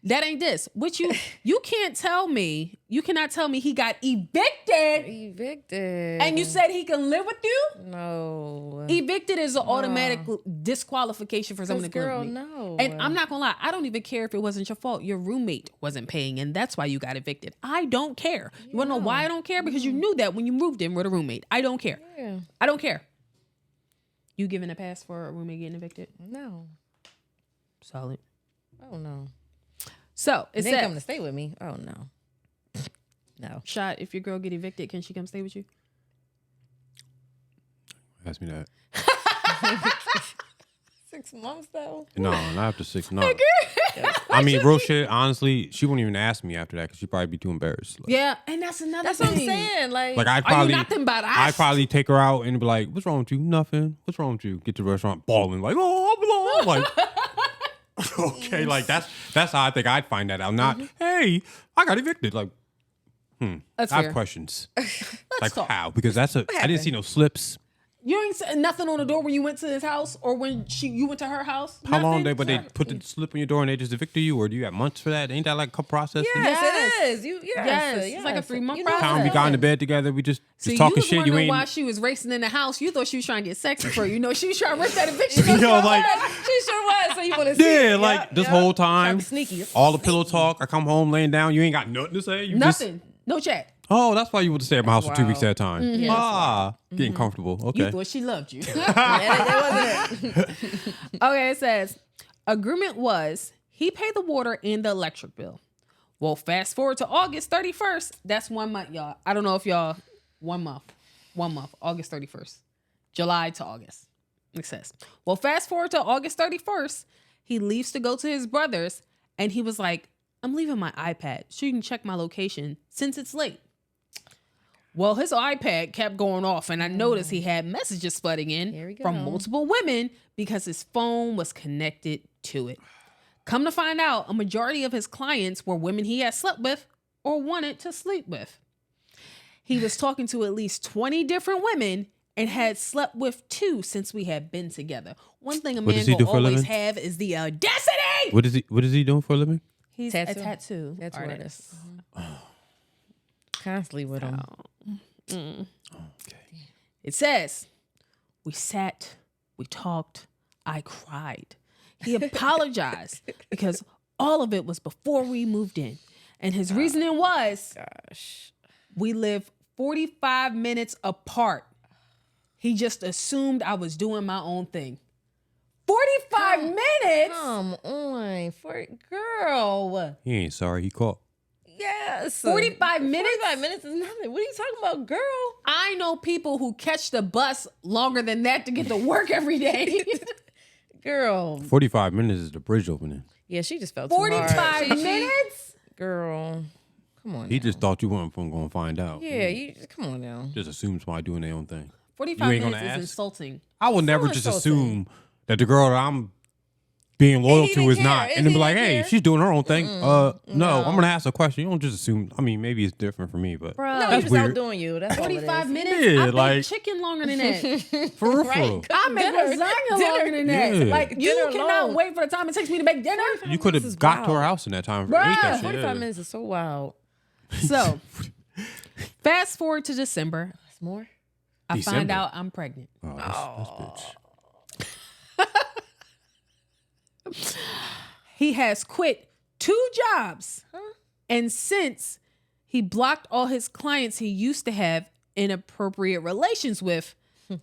Speaker 1: that ain't this. Which you can't tell me. You cannot tell me he got evicted. Evicted. And you said he can live with you? No. Evicted is an automatic disqualification for someone to live with me. No. And I'm not gonna lie, I don't even care if it wasn't your fault. Your roommate wasn't paying, and that's why you got evicted. I don't care. You wanna know why I don't care? Because you knew that when you moved in with a roommate. I don't care. Yeah. I don't care. You giving a pass for a roommate getting evicted?
Speaker 3: No.
Speaker 1: Solid.
Speaker 3: Oh no.
Speaker 1: So
Speaker 3: it said, come to stay with me. Oh no. No.
Speaker 1: Shot, if your girl get evicted, can she come stay with you?
Speaker 2: Ask me that.
Speaker 3: 6 months though?
Speaker 2: No, not after 6 months. I mean, real shit, honestly, she wouldn't even ask me after that because she'd probably be too embarrassed.
Speaker 1: Like, yeah, and that's another thing.
Speaker 3: That's what I'm saying. Like
Speaker 2: I'd probably take her out and be like, what's wrong with you? Nothing. What's wrong with you? Get to the restaurant bawling like, oh, I'm like okay, like that's how I think I'd find that out. Not, hey, I got evicted. Like,
Speaker 1: that's
Speaker 2: I
Speaker 1: fair.
Speaker 2: have questions. Like
Speaker 1: talk.
Speaker 2: how? Because I didn't see no slips.
Speaker 1: You ain't said nothing on the door when you went to his house or when you went to her house?
Speaker 2: How long they put the slip on your door and they just evicted you, or do you have months for that? Ain't that like a process?
Speaker 3: Yes, it is.
Speaker 1: Yes. It's like a 3-month process.
Speaker 2: Time we got into bed together, we just talking shit. You ain't.
Speaker 1: Why she was racing in the house? You thought she was trying to get sexy for you. No, she was trying to rip that eviction.
Speaker 3: She sure was. So you want to see?
Speaker 2: Yeah, like this whole time, all the pillow talk. I come home laying down. You ain't got nothing to say.
Speaker 1: Nothing. No chat.
Speaker 2: Oh, that's why you would stay at my house for 2 weeks at a time. Mm-hmm. Getting comfortable. Okay.
Speaker 1: You thought she loved you. That wasn't it. Okay, it says, agreement was he paid the water and the electric bill. Well, fast forward to August 31st. That's 1 month, y'all. I don't know if y'all, 1 month, August 31st. July to August, it says. Well, fast forward to August 31st. He leaves to go to his brother's, and he was like, I'm leaving my iPad so you can check my location since it's late. Well, his iPad kept going off, and I noticed he had messages flooding in from multiple women because his phone was connected to it. Come to find out, a majority of his clients were women he had slept with or wanted to sleep with. He was talking to at least 20 different women and had slept with 2 since we had been together. One thing a man will always have is the audacity.
Speaker 2: What is he doing for a living?
Speaker 1: He's a tattoo artist.
Speaker 3: Constantly with him.
Speaker 2: Okay.
Speaker 1: It says, we sat, we talked, I cried. He apologized because all of it was before we moved in. And his reasoning was, we live 45 minutes apart. He just assumed I was doing my own thing. 45 minutes?
Speaker 3: Come on, girl.
Speaker 2: He ain't sorry. He caught.
Speaker 3: Yes.
Speaker 1: 45 minutes?
Speaker 3: 45 minutes is nothing. What are you talking about, girl?
Speaker 1: I know people who catch the bus longer than that to get to work every day.
Speaker 3: Girl.
Speaker 2: 45 minutes is the bridge opening.
Speaker 3: Yeah, she just felt too
Speaker 1: 45 minutes?
Speaker 3: Girl. Come on.
Speaker 2: He just thought you weren't going to find out.
Speaker 3: Yeah, come on now.
Speaker 2: Just assume somebody doing their own thing.
Speaker 1: 45 minutes is insulting.
Speaker 2: I will never just assume that the girl that I'm being loyal to is not. And then be like, hey, she's doing her own thing. No, I'm going to ask a question. You don't just assume. I mean, maybe it's different for me, but
Speaker 3: no,
Speaker 2: that's
Speaker 3: just
Speaker 2: weird.
Speaker 3: Outdoing you. That's
Speaker 1: 45 minutes?
Speaker 2: Yeah,
Speaker 1: I like chicken longer than that.
Speaker 2: For real.
Speaker 1: I make lasagna longer than that.
Speaker 2: Yeah.
Speaker 1: Like, you cannot wait for the time it takes me to make dinner.
Speaker 2: You could have got to her house in that time. For ate that shit.
Speaker 3: 45 minutes is so wild.
Speaker 1: So, fast forward to December.
Speaker 3: That's more?
Speaker 1: I find out I'm pregnant.
Speaker 2: Oh, that's bitch.
Speaker 1: He has quit 2 jobs. And since he blocked all his clients he used to have inappropriate relations with,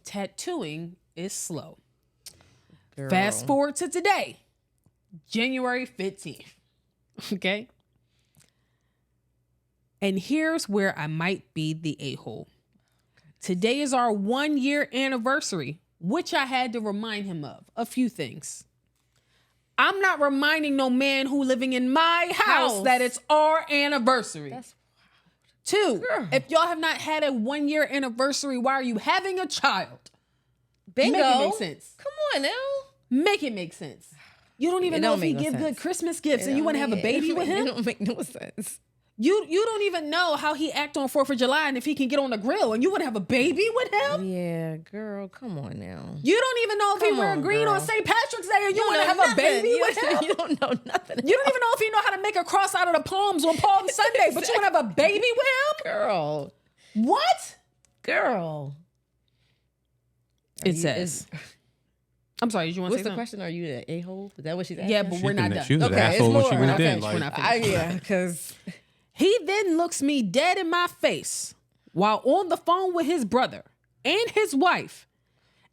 Speaker 1: tattooing is slow. Girl. Fast forward to today, January 15th. Okay? And here's where I might be the a-hole. Today is our 1-year anniversary, which I had to remind him of a few things. I'm not reminding no man who living in my house that it's our anniversary.
Speaker 3: That's
Speaker 1: 2,
Speaker 3: Girl.
Speaker 1: if y'all have not had a 1-year anniversary, why are you having a child?
Speaker 3: bingo.
Speaker 1: Make it make sense.
Speaker 3: Come on now.
Speaker 1: Make it make sense. You don't even
Speaker 3: It
Speaker 1: know
Speaker 3: don't
Speaker 1: if he
Speaker 3: make no
Speaker 1: give good
Speaker 3: sense.
Speaker 1: Christmas gifts and you want to have a baby with
Speaker 3: It
Speaker 1: him.
Speaker 3: don't make no sense.
Speaker 1: You don't even know how he act on 4th of July and if he can get on the grill and you want to have a baby with him.
Speaker 3: Yeah, girl, come on now.
Speaker 1: You don't even know if he
Speaker 3: Come
Speaker 1: wear
Speaker 3: on,
Speaker 1: green
Speaker 3: girl.
Speaker 1: on St. Patrick's Day and you want to
Speaker 3: know
Speaker 1: have
Speaker 3: nothing.
Speaker 1: a baby with him.
Speaker 3: You don't know nothing.
Speaker 1: You don't even know if he know how to make a cross out of the palms on Palm Sunday, but you want to have a baby with him?
Speaker 3: Girl.
Speaker 1: What?
Speaker 3: Girl.
Speaker 1: It says. I'm sorry, did you want to
Speaker 3: What's
Speaker 1: say
Speaker 3: the
Speaker 1: something?
Speaker 3: question? Are you the a-hole? Is that what she's asking?
Speaker 1: Yeah, but
Speaker 2: She
Speaker 1: we're not
Speaker 2: think that
Speaker 1: done.
Speaker 2: She was an
Speaker 3: Okay, it's
Speaker 2: asshole when she
Speaker 3: more.
Speaker 2: went
Speaker 1: Okay,
Speaker 2: in.
Speaker 1: we're
Speaker 2: Like,
Speaker 1: not finished.
Speaker 3: Yeah, because
Speaker 1: He then looks me dead in my face while on the phone with his brother and his wife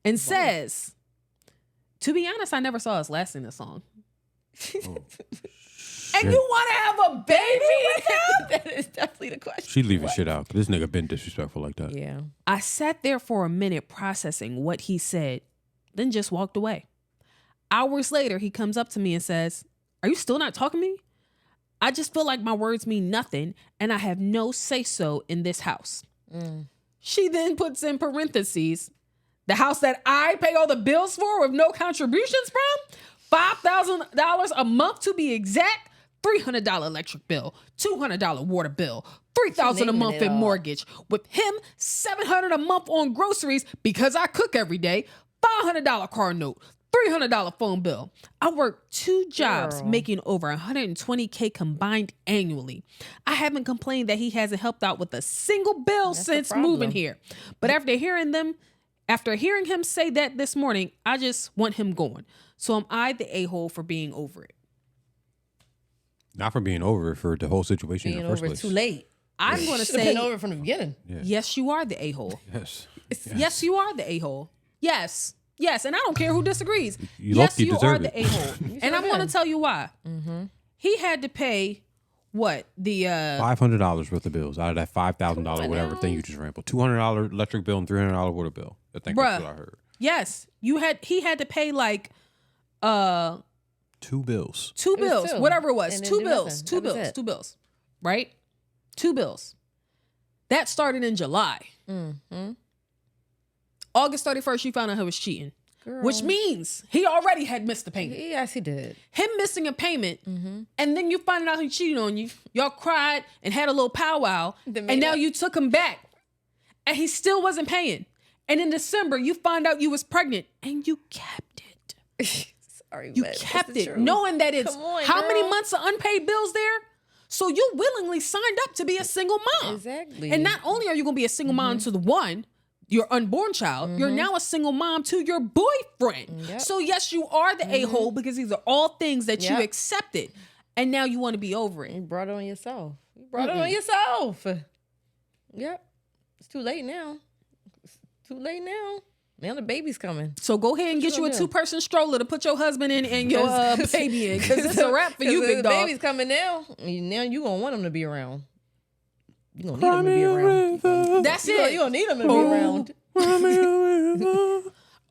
Speaker 1: and says, to be honest, I never saw us last in the song. And you want to have a baby with him?
Speaker 3: that is definitely the question.
Speaker 2: she leaving shit out. This nigga been disrespectful like that.
Speaker 3: Yeah.
Speaker 1: I sat there for a minute processing what he said, then just walked away. Hours later, he comes up to me and says, are you still not talking to me? I just feel like my words mean nothing and I have no say-so in this house. She then puts in parentheses, the house that I pay all the bills for with no contributions from, $5,000 a month to be exact, $300 electric bill, $200 water bill, $3,000 a
Speaker 3: naming
Speaker 1: month
Speaker 3: it
Speaker 1: in
Speaker 3: all.
Speaker 1: mortgage, with him $700 a month on groceries because I cook every day, $500 car note, $300 phone bill. I work 2 jobs
Speaker 3: Girl.
Speaker 1: making over $120K combined annually. I haven't complained that he hasn't helped out with a single bill
Speaker 3: That's the
Speaker 1: since
Speaker 3: problem.
Speaker 1: moving here. But after hearing him say that this morning, I just want him going. So am I the a-hole for being over it?
Speaker 2: Not for being over it, for the whole situation
Speaker 3: Being
Speaker 2: in the first
Speaker 3: over
Speaker 2: place.
Speaker 3: too late.
Speaker 1: I'm going to
Speaker 3: Should have
Speaker 1: say,
Speaker 3: been over from the beginning.
Speaker 1: yes, you are the a-hole.
Speaker 2: Yes.
Speaker 1: Yes, you are the a-hole. Yes. Yes, and I don't care who disagrees.
Speaker 2: You
Speaker 1: Yes,
Speaker 2: low-key
Speaker 1: you are
Speaker 2: deserve
Speaker 1: the
Speaker 2: it.
Speaker 1: a-hole. And I'm going to tell you why. He had to pay, what, the...
Speaker 2: $500 worth of bills out of that $5,000 whatever thing you just rambled. $200 electric bill and $300 water bill. I think that's
Speaker 1: Bruh.
Speaker 2: what I heard.
Speaker 1: Yes, he had to pay like
Speaker 2: 2 bills.
Speaker 1: 2
Speaker 3: was
Speaker 1: bills,
Speaker 3: 2.
Speaker 1: whatever it was.
Speaker 3: And then
Speaker 1: 2
Speaker 3: do
Speaker 1: bills,
Speaker 3: nothing.
Speaker 1: 2
Speaker 3: That was
Speaker 1: bills,
Speaker 3: it.
Speaker 1: 2 bills. Right? 2 bills. That started in July. August 31st, you found out he was cheating.
Speaker 3: Girl.
Speaker 1: Which means he already had missed the payment.
Speaker 3: Yes, he did.
Speaker 1: Him missing a payment, and then you find out he cheated on you. Y'all cried and had a little powwow,
Speaker 3: Then
Speaker 1: and
Speaker 3: made
Speaker 1: now
Speaker 3: up.
Speaker 1: you took him back, and he still wasn't paying. And in December, you find out you was pregnant, and you kept it.
Speaker 3: Sorry,
Speaker 1: You
Speaker 3: but it's
Speaker 1: kept
Speaker 3: the
Speaker 1: it,
Speaker 3: truth.
Speaker 1: knowing that it's
Speaker 3: Come on,
Speaker 1: how many
Speaker 3: girl.
Speaker 1: months of unpaid bills there. So you willingly signed up to be a single mom.
Speaker 3: Exactly.
Speaker 1: And not only are you going to be a single mom to the one, your unborn child, you're now a single mom to your boyfriend.
Speaker 3: Yep.
Speaker 1: So yes, you are the a-hole because these are all things that you
Speaker 3: Yep.
Speaker 1: accepted. And now you want to be over it.
Speaker 3: You brought it on yourself. You brought it on yourself. Yep. It's too late now. It's too late now. Now the baby's coming.
Speaker 1: So go ahead and get you a
Speaker 3: gonna do?
Speaker 1: 2-person stroller to put your husband in and your
Speaker 3: 'Cause-
Speaker 1: baby in. Because it's a wrap for you,
Speaker 3: 'cause
Speaker 1: big
Speaker 3: the
Speaker 1: dog.
Speaker 3: baby's coming now. Now you going to want him to be around. You going to need him to be around.
Speaker 1: That's
Speaker 3: You
Speaker 1: it.
Speaker 3: going to need him to be around.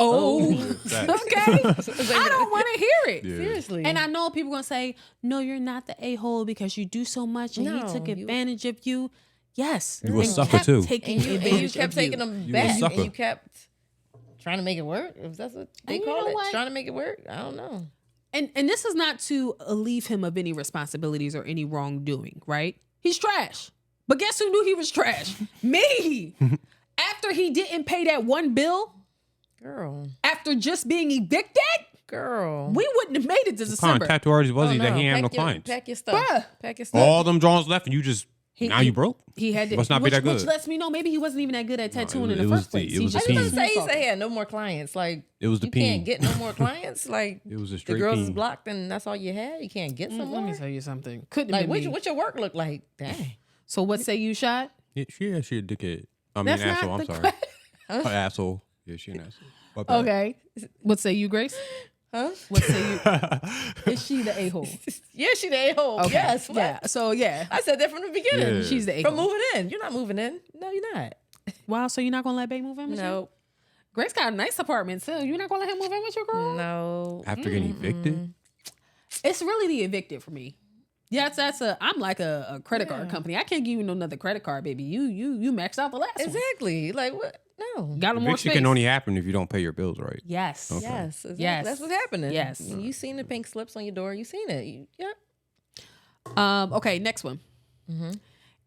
Speaker 1: Oh,
Speaker 2: That-
Speaker 1: okay. I don't want to hear it.
Speaker 3: Seriously.
Speaker 1: And I know people going to say, no, you're not the a-hole because you do so much and he
Speaker 3: No,
Speaker 1: took
Speaker 3: you-
Speaker 1: advantage of you. Yes.
Speaker 2: You a
Speaker 1: and
Speaker 2: sucker
Speaker 1: kept
Speaker 2: too.
Speaker 1: Taking
Speaker 3: And you
Speaker 1: advantage
Speaker 3: kept
Speaker 1: of
Speaker 3: taking
Speaker 1: you.
Speaker 3: them
Speaker 2: You a
Speaker 3: back.
Speaker 2: sucker.
Speaker 3: And you kept trying to make it work. If that's what they
Speaker 1: And you
Speaker 3: call
Speaker 1: know
Speaker 3: it.
Speaker 1: what?
Speaker 3: Trying to make it work. I don't know.
Speaker 1: And this is not to alleviate him of any responsibilities or any wrongdoing, right? He's trash. But guess who knew he was trash? Me. After he didn't pay that one bill,
Speaker 3: Girl.
Speaker 1: after just being evicted,
Speaker 3: Girl.
Speaker 1: we wouldn't have made it to
Speaker 2: What kind
Speaker 1: December.
Speaker 2: of tattoo artist was he that he ain't have no
Speaker 3: Pack your-
Speaker 2: clients?
Speaker 3: Pack your stuff.
Speaker 1: Bruh.
Speaker 3: Pack your stuff.
Speaker 2: All them drawings left and you just, now you broke?
Speaker 1: He had to,
Speaker 2: Must not be
Speaker 1: which,
Speaker 2: that good.
Speaker 1: which lets me know maybe he wasn't even that good at tattooing
Speaker 2: it
Speaker 1: in the
Speaker 2: was
Speaker 1: first
Speaker 2: the-
Speaker 1: place.
Speaker 2: it was
Speaker 1: He
Speaker 2: the
Speaker 3: I was
Speaker 1: just
Speaker 3: gonna
Speaker 2: team.
Speaker 3: say he said he had no more clients. Like
Speaker 2: It was the
Speaker 3: you
Speaker 2: peen.
Speaker 3: can't get no more clients. Like
Speaker 2: It was a
Speaker 3: the
Speaker 2: straight
Speaker 3: girls is
Speaker 2: peen.
Speaker 3: blocked and that's all you had. You can't get some
Speaker 1: Let me
Speaker 3: more.
Speaker 1: tell you something. Couldn't
Speaker 3: Like
Speaker 1: have been me.
Speaker 3: what your work look like? Dang.
Speaker 1: So what say you, Shot?
Speaker 2: Yeah, she a dickhead. I mean,
Speaker 1: That's not
Speaker 2: asshole. I'm
Speaker 1: the
Speaker 2: sorry. An asshole. Yeah, she an asshole. My bad.
Speaker 1: Okay. What say you, Grace?
Speaker 3: Huh?
Speaker 1: What say you? Is she the a-hole?
Speaker 3: Yeah, she the a-hole.
Speaker 1: Okay.
Speaker 3: Yes. What?
Speaker 1: Yeah. So yeah.
Speaker 3: I said that from the beginning.
Speaker 2: Yeah.
Speaker 1: She's the
Speaker 3: From
Speaker 1: a-hole.
Speaker 3: moving in. You're not moving in. No, you're not.
Speaker 1: Wow, so you're not gonna let Bae move in with you?
Speaker 3: Nope.
Speaker 1: Grace got a nice apartment too. You're not gonna let him move in with you, girl?
Speaker 3: No.
Speaker 2: After getting evicted?
Speaker 1: It's really the evicted for me. Yes, I'm like a credit card company. I can't give you no another credit card, baby. You maxed out the last one.
Speaker 3: Exactly. Like what? No.
Speaker 1: Got more
Speaker 2: Eviction
Speaker 1: space.
Speaker 2: can only happen if you don't pay your bills right.
Speaker 1: Yes.
Speaker 2: Okay.
Speaker 3: Yes. Exactly.
Speaker 1: Yes.
Speaker 3: That's what's happening.
Speaker 1: Yes.
Speaker 3: You seen the pink slips on your door. You seen it. Yep.
Speaker 1: Okay, next one.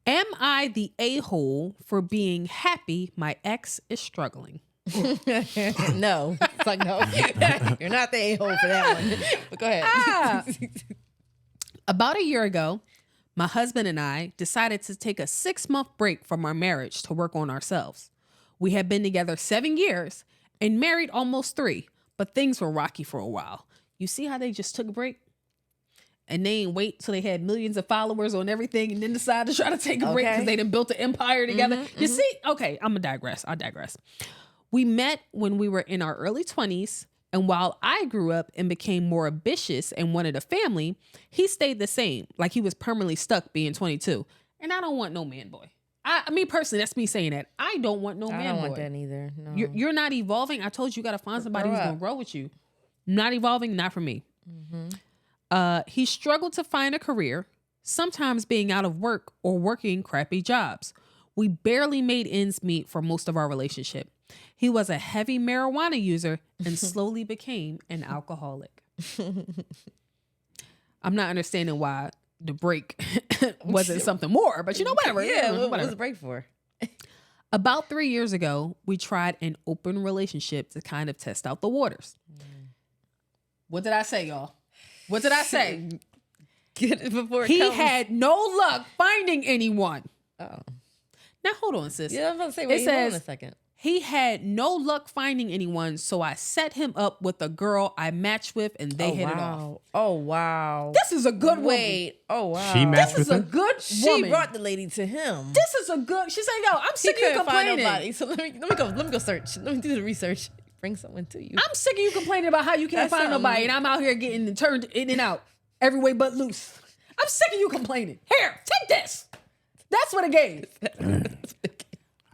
Speaker 1: Am I the a-hole for being happy my ex is struggling?
Speaker 3: No. It's like, no. You're not the a-hole for that one. But go ahead.
Speaker 1: About a year ago, my husband and I decided to take a 6-month break from our marriage to work on ourselves. We had been together 7 years and married almost 3, but things were rocky for a while. You see how they just took a break? And they ain't wait till they had millions of followers on everything and then decide to try to take a break because they done built an empire together. You see? Okay, I'm going to digress. I'll digress. We met when we were in our early 20s. And while I grew up and became more ambitious and wanted a family, he stayed the same. Like he was permanently stuck being 22. And I don't want no man boy. I mean, personally, that's me saying that. I don't want no man boy.
Speaker 3: I don't want that either. No.
Speaker 1: You're not evolving. I told you, you got to find somebody who's going to grow with you. Not evolving, not for me. He struggled to find a career, sometimes being out of work or working crappy jobs. We barely made ends meet for most of our relationship. He was a heavy marijuana user and slowly became an alcoholic. I'm not understanding why the break wasn't something more, but whatever.
Speaker 3: Yeah,
Speaker 1: whatever.
Speaker 3: what was the break for?
Speaker 1: About 3 years ago, we tried an open relationship to kind of test out the waters. What did I say, y'all? What did I say?
Speaker 3: Get it before it
Speaker 1: He
Speaker 3: comes.
Speaker 1: had no luck finding anyone.
Speaker 3: Oh.
Speaker 1: Now, hold on, sis.
Speaker 3: Yeah, I'm about to say, wait, hold on a second.
Speaker 1: He had no luck finding anyone, so I set him up with a girl I matched with, and they hit it off.
Speaker 3: Oh, wow.
Speaker 1: This is a good woman.
Speaker 3: Wait. Oh, wow.
Speaker 2: She matched
Speaker 1: This is
Speaker 2: with
Speaker 1: a
Speaker 2: him?
Speaker 1: good
Speaker 3: She
Speaker 1: woman.
Speaker 3: brought the lady to him.
Speaker 1: This is a good. She said, "Yo, I'm
Speaker 3: He
Speaker 1: sick of you
Speaker 3: couldn't find
Speaker 1: complaining.
Speaker 3: nobody. So let me go search. Let me do the research. Bring someone to you.
Speaker 1: I'm sick of you complaining about how you can't
Speaker 3: That's
Speaker 1: find nobody, and I'm out here getting turned in and out every way but loose. I'm sick of you complaining. Here, take this. That's what it gave.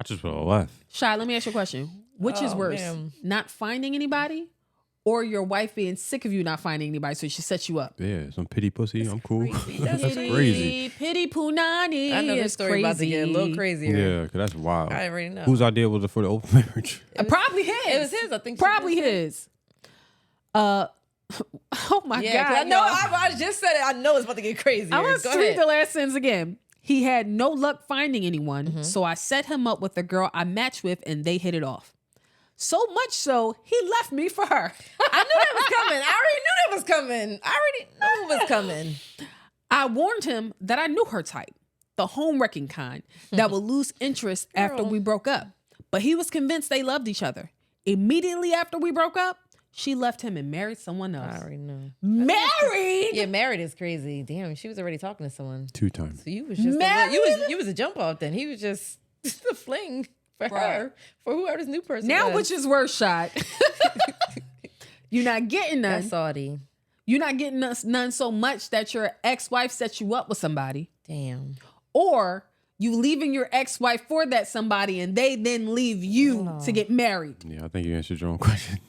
Speaker 2: I just would have left.
Speaker 1: Shy, let me ask you a question. Which is worse,
Speaker 3: man.
Speaker 1: not finding anybody, or your wife being sick of you not finding anybody, so she sets you up?
Speaker 2: Yeah, some pity pussy. I'm cool.
Speaker 3: That's
Speaker 2: That's crazy.
Speaker 1: Pity punani.
Speaker 3: I know this
Speaker 1: is
Speaker 3: story
Speaker 1: crazy.
Speaker 3: about to get a little crazier.
Speaker 2: Yeah, because that's wild.
Speaker 3: I already know.
Speaker 2: Whose idea was it for the open marriage?
Speaker 1: Probably his.
Speaker 3: It was his, I think.
Speaker 1: Probably his. Oh my
Speaker 3: Yeah, 'cause
Speaker 1: God.
Speaker 3: I know.
Speaker 1: y'all.
Speaker 3: I just said it. I know it's about to get crazier.
Speaker 1: I want
Speaker 3: Go
Speaker 1: to read
Speaker 3: ahead.
Speaker 1: the last sentence again. He had no luck finding anyone, so I set him up with a girl I matched with, and they hit it off. So much so, he left me for her.
Speaker 3: I knew that was coming. I already knew that was coming. I already knew it was coming.
Speaker 1: I warned him that I knew her type, the home wrecking kind, that would lose interest after we broke up. But he was convinced they loved each other. Immediately after we broke up, she left him and married someone else.
Speaker 3: I already know.
Speaker 1: Married?
Speaker 3: Yeah, married is crazy. Damn, she was already talking to someone.
Speaker 2: 2 times.
Speaker 3: So you was just
Speaker 1: Married?
Speaker 3: you was a jump off then. He was just a fling for her, for whoever this new person
Speaker 1: Now,
Speaker 3: was.
Speaker 1: which is worse, shot? You're not getting none.
Speaker 3: That's Saudi.
Speaker 1: You're not getting none so much that your ex-wife sets you up with somebody.
Speaker 3: Damn.
Speaker 1: Or you leaving your ex-wife for that somebody and they then leave you to get married.
Speaker 2: Yeah, I think you answered your own question.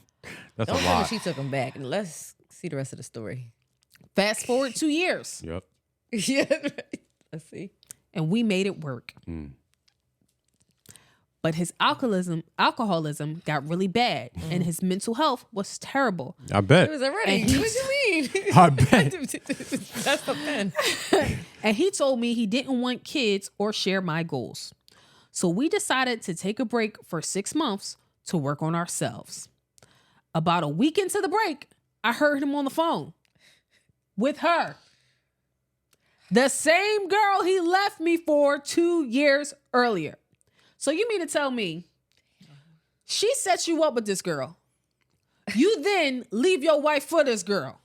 Speaker 2: That's
Speaker 3: Don't
Speaker 2: a
Speaker 3: tell me
Speaker 2: lot.
Speaker 3: she took him back. Let's see the rest of the story.
Speaker 1: Fast forward 2 years
Speaker 2: Yep.
Speaker 3: Yeah. Let's see.
Speaker 1: and we made it work. But his alcoholism got really bad and his mental health was terrible.
Speaker 2: I bet.
Speaker 3: It was already.
Speaker 1: And
Speaker 3: What do you mean?
Speaker 2: I bet.
Speaker 3: That's the pen.
Speaker 1: And he told me he didn't want kids or share my goals. So we decided to take a break for 6 months to work on ourselves. About a week into the break, I heard him on the phone with her. The same girl he left me for 2 years earlier. So you mean to tell me she sets you up with this girl. You then leave your wife for this girl.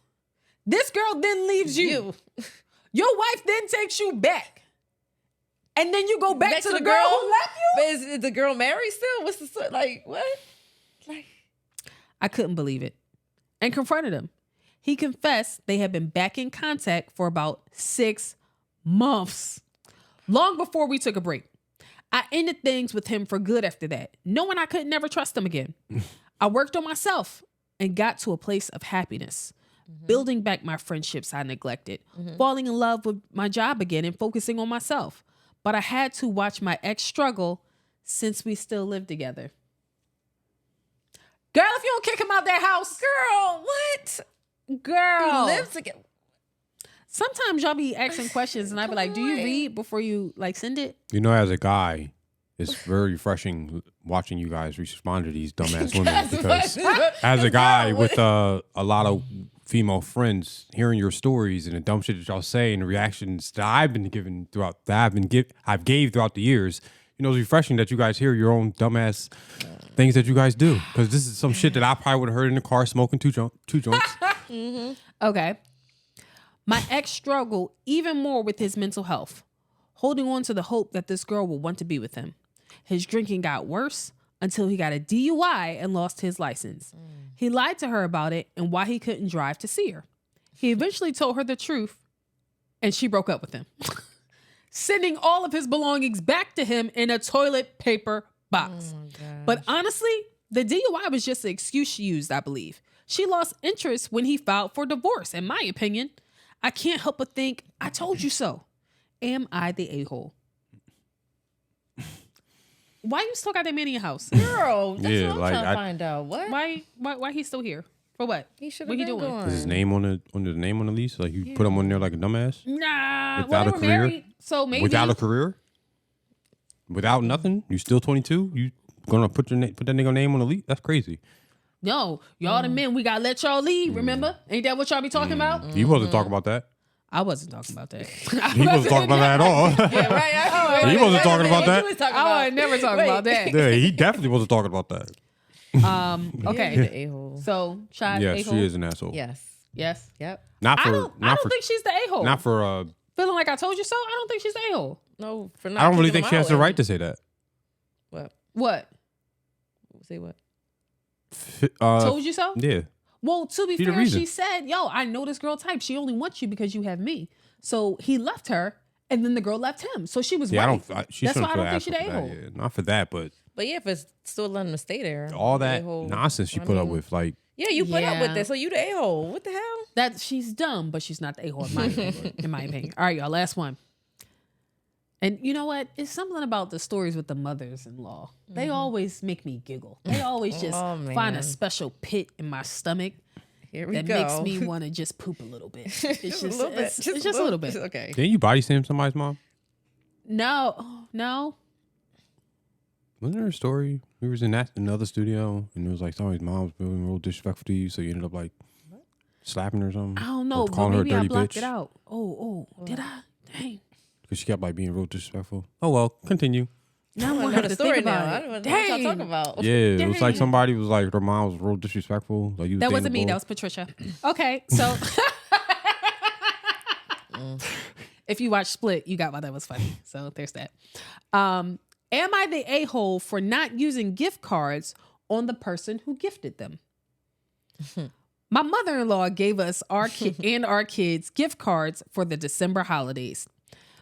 Speaker 1: This girl then leaves you. Your wife then takes you back. And then you go back to the girl who left you?
Speaker 3: But is the girl married still? What's the like? What? Like,
Speaker 1: I couldn't believe it and confronted him. He confessed they had been back in contact for about 6 months, long before we took a break. I ended things with him for good after that, knowing I could never trust him again. I worked on myself and got to a place of happiness, building back my friendships I neglected, falling in love with my job again and focusing on myself. But I had to watch my ex struggle since we still live together. Girl, if you don't kick him out that house.
Speaker 3: Girl, what?
Speaker 1: Girl.
Speaker 3: We live together.
Speaker 1: Sometimes y'all be asking questions and I be like, do you read before you like send it?
Speaker 2: You know, as a guy, it's very refreshing watching you guys respond to these dumbass women because as a guy with a lot of female friends, hearing your stories and the dumb shit that y'all say and the reactions that I've been given throughout that I've gave throughout the years, you know, it's refreshing that you guys hear your own dumbass things that you guys do because this is some shit that I probably would have heard in the car smoking two joints.
Speaker 1: Okay. My ex struggled even more with his mental health, holding on to the hope that this girl will want to be with him. His drinking got worse until he got a DUI and lost his license. He lied to her about it and why he couldn't drive to see her. He eventually told her the truth and she broke up with him, sending all of his belongings back to him in a toilet paper box. But honestly, the DUI was just an excuse she used, I believe. She lost interest when he filed for divorce, in my opinion. I can't help but think, I told you so. Am I the a-hole? Why you still got that man in your house?
Speaker 3: Girl, that's
Speaker 2: Yeah,
Speaker 3: what I'm
Speaker 2: like,
Speaker 3: trying to find out. What?
Speaker 1: Why he still here? For what?
Speaker 3: He should
Speaker 1: What
Speaker 3: have
Speaker 1: he
Speaker 3: been
Speaker 1: doing?
Speaker 3: going.
Speaker 2: Is his name on the name on the lease? Like you put him on there like a dumbass?
Speaker 1: Nah.
Speaker 2: Without
Speaker 1: well,
Speaker 2: a
Speaker 1: they were
Speaker 2: career?
Speaker 1: married, so maybe.
Speaker 2: Without a career? Without nothing? You still 22? You gonna put that nigga name on the lease? That's crazy.
Speaker 1: No, y'all the men, we gotta let y'all leave, remember? Ain't that what y'all be talking about?
Speaker 2: He wasn't talking about that.
Speaker 1: I wasn't talking about that.
Speaker 2: He wasn't talking about that at all.
Speaker 3: Yeah, right.
Speaker 2: He wasn't talking about that.
Speaker 1: I would never talk about that.
Speaker 2: Yeah, he definitely wasn't talking about that.
Speaker 1: Okay.
Speaker 3: The a-hole.
Speaker 1: So, Chad,
Speaker 2: Yeah,
Speaker 1: a-hole?
Speaker 2: she is an asshole.
Speaker 3: Yes.
Speaker 1: Yes.
Speaker 3: Yep.
Speaker 2: Not
Speaker 1: I
Speaker 2: for
Speaker 1: don't
Speaker 2: not for
Speaker 1: think she's the a-hole.
Speaker 2: not for
Speaker 1: Feeling like I told you so? I don't think she's the a-hole.
Speaker 3: No, for not.
Speaker 2: I don't really
Speaker 3: kicking
Speaker 2: think
Speaker 3: him
Speaker 2: she has
Speaker 3: out
Speaker 2: the
Speaker 3: and-
Speaker 2: right to say that.
Speaker 3: What?
Speaker 1: What?
Speaker 3: Say what?
Speaker 1: Told you so?
Speaker 2: Yeah.
Speaker 1: Well, to be
Speaker 2: Be the
Speaker 1: fair,
Speaker 2: reason.
Speaker 1: she said, yo, I know this girl type. She only wants you because you have me. So he left her, and then the girl left him. So she was
Speaker 2: Yeah,
Speaker 1: right.
Speaker 2: she
Speaker 1: That's why
Speaker 2: shouldn't
Speaker 1: I
Speaker 2: feel
Speaker 1: don't think she the
Speaker 2: asshole for
Speaker 1: a-hole.
Speaker 2: that. Yeah, not for that, but
Speaker 3: But yeah, if it's still letting him stay there,
Speaker 2: all that
Speaker 3: a-hole,
Speaker 2: nonsense she
Speaker 3: I
Speaker 2: put up
Speaker 3: mean,
Speaker 2: with, like
Speaker 3: Yeah, you put up
Speaker 1: Yeah.
Speaker 3: with this, so you the a-hole. What the hell?
Speaker 1: That she's dumb, but she's not the a-hole in my opinion. All right, y'all, last one. And you know what? It's something about the stories with the mothers-in-law. They always make me giggle. They always just
Speaker 3: Oh,
Speaker 1: find a
Speaker 3: man.
Speaker 1: special pit in my stomach
Speaker 3: Here we
Speaker 1: that
Speaker 3: go.
Speaker 1: makes me want to just poop a little bit. It's just,
Speaker 3: a little bit.
Speaker 1: it's just a little bit.
Speaker 3: Okay.
Speaker 2: didn't you body slam somebody's mom?
Speaker 1: No.
Speaker 2: Wasn't there a story? We was in another studio and it was like somebody's mom was being real disrespectful to you, so you ended up like slapping her or something.
Speaker 1: I don't know,
Speaker 2: Or
Speaker 1: but
Speaker 2: calling her a
Speaker 1: maybe I
Speaker 2: dirty
Speaker 1: blocked
Speaker 2: bitch.
Speaker 1: it out. Oh, did I? Dang.
Speaker 2: Because she kept like being real disrespectful. Oh well, continue.
Speaker 1: Now I'm
Speaker 3: I
Speaker 1: gonna
Speaker 3: know
Speaker 1: have
Speaker 3: the
Speaker 1: to
Speaker 3: story
Speaker 1: think
Speaker 3: now.
Speaker 1: about
Speaker 3: I
Speaker 1: it.
Speaker 3: don't know what y'all
Speaker 1: Dang.
Speaker 3: talking about.
Speaker 2: Yeah, it was like
Speaker 1: Dang.
Speaker 2: somebody was like, her mom was real disrespectful. Like you was
Speaker 1: That
Speaker 2: dating
Speaker 1: wasn't
Speaker 2: a
Speaker 1: me.
Speaker 2: bull.
Speaker 1: That was Patricia. Okay, so if you watch Split, you got why that was funny. So there's that. Am I the a-hole for not using gift cards on the person who gifted them? My mother-in-law gave us and our kids gift cards for the December holidays,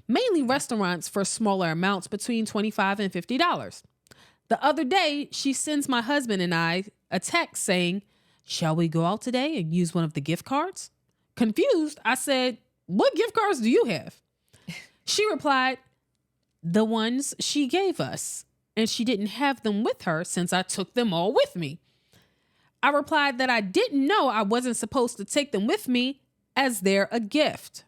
Speaker 1: mainly restaurants for smaller amounts between $25 and $50. The other day, she sends my husband and I a text saying, "Shall we go out today and use one of the gift cards?" Confused, I said, "What gift cards do you have?" She replied, "The ones she gave us, and she didn't have them with her since I took them all with me." I replied that I didn't know I wasn't supposed to take them with me as they're a gift.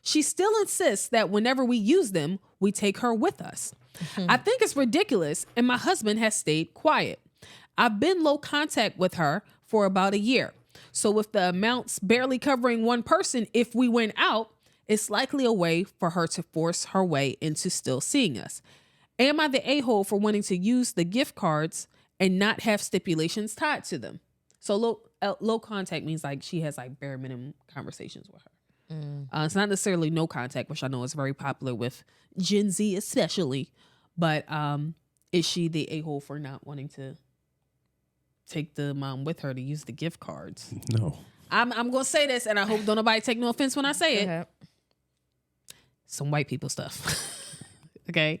Speaker 1: She still insists that whenever we use them, we take her with us. I think it's ridiculous, and my husband has stayed quiet. I've been low contact with her for about a year. So with the amounts barely covering one person if we went out, it's likely a way for her to force her way into still seeing us. Am I the a-hole for wanting to use the gift cards and not have stipulations tied to them? So low contact means like she has like bare minimum conversations with her. It's not necessarily no contact, which I know is very popular with Gen Z especially. But is she the a-hole for not wanting to take the mom with her to use the gift cards?
Speaker 2: No.
Speaker 1: I'm going to say this, and I hope don't nobody take no offense when I say it. Some white people stuff. Okay,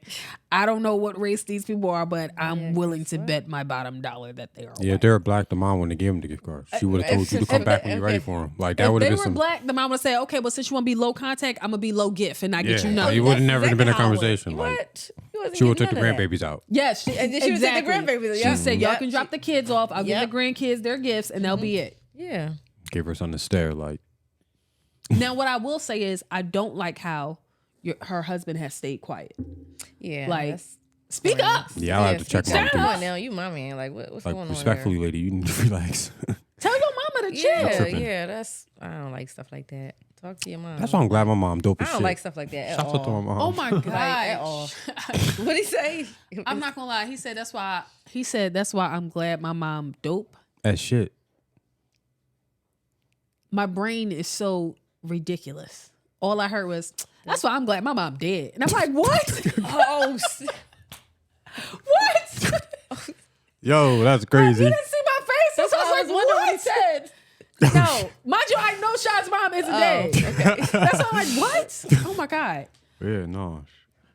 Speaker 1: I don't know what race these people are, but I'm willing
Speaker 3: guess
Speaker 1: to
Speaker 3: what?
Speaker 1: bet my bottom dollar that they are.
Speaker 2: Yeah, if
Speaker 1: white.
Speaker 2: they were black, the mom wouldn't have given them the gift cards. She would have told you to come back when you're ready for them. Like that
Speaker 1: If
Speaker 2: would have
Speaker 1: they
Speaker 2: been
Speaker 1: were
Speaker 2: some.
Speaker 1: black, the mom would say, "Okay, well, since you want to be low contact, I'm gonna be low gift and not get you
Speaker 2: Yeah,
Speaker 1: nothing."
Speaker 2: it would have never
Speaker 3: That's
Speaker 2: been a
Speaker 3: exactly how it was.
Speaker 2: conversation. Like
Speaker 3: What? You wasn't
Speaker 2: she would have
Speaker 3: getting
Speaker 2: took the
Speaker 3: none of that.
Speaker 2: grandbabies out.
Speaker 1: Yes, she,
Speaker 3: And then she would take the grandbabies,
Speaker 1: She
Speaker 3: yeah.
Speaker 1: said, "Y'all
Speaker 3: Yep.
Speaker 1: can drop the kids off. I'll
Speaker 3: Yep.
Speaker 1: give the grandkids their gifts, and they'll be it."
Speaker 3: Yeah.
Speaker 2: Gave her something to stare. Like
Speaker 1: Now, what I will say is, I don't like how her husband has stayed quiet.
Speaker 3: Yeah.
Speaker 1: Like,
Speaker 3: that's
Speaker 1: speak up.
Speaker 2: yeah, I'll have to check my
Speaker 3: Come on
Speaker 2: dudes.
Speaker 3: now, you my man. Like what's
Speaker 2: Like
Speaker 3: going on?
Speaker 2: respectfully,
Speaker 3: there?
Speaker 2: lady, you need to relax.
Speaker 1: Tell your mama to chill.
Speaker 3: Yeah,
Speaker 2: tripping.
Speaker 3: yeah. That's I don't like stuff like that. Talk to your mom.
Speaker 2: That's why I'm glad my mom dope
Speaker 3: I
Speaker 2: as
Speaker 3: don't
Speaker 2: shit.
Speaker 3: like stuff like that at
Speaker 2: Shout out to my
Speaker 3: all.
Speaker 2: mom.
Speaker 1: Oh my
Speaker 3: Like, at
Speaker 1: god!
Speaker 3: all. What'd he say?
Speaker 1: I'm not gonna lie. He said that's why. He said that's why I'm glad my mom dope.
Speaker 2: That shit.
Speaker 1: My brain is so ridiculous. All I heard was, "That's why I'm glad my mom dead." And I'm like, "What?
Speaker 3: Oh,
Speaker 1: What?
Speaker 2: Yo, that's
Speaker 1: You
Speaker 2: crazy.
Speaker 1: didn't see my face?
Speaker 3: that's
Speaker 1: So
Speaker 3: what I was wondering what he said.
Speaker 1: No, mind you, I know Shad's mom isn't dead.
Speaker 3: Okay.
Speaker 1: That's why I'm like, what? Oh my god.
Speaker 2: Yeah, no.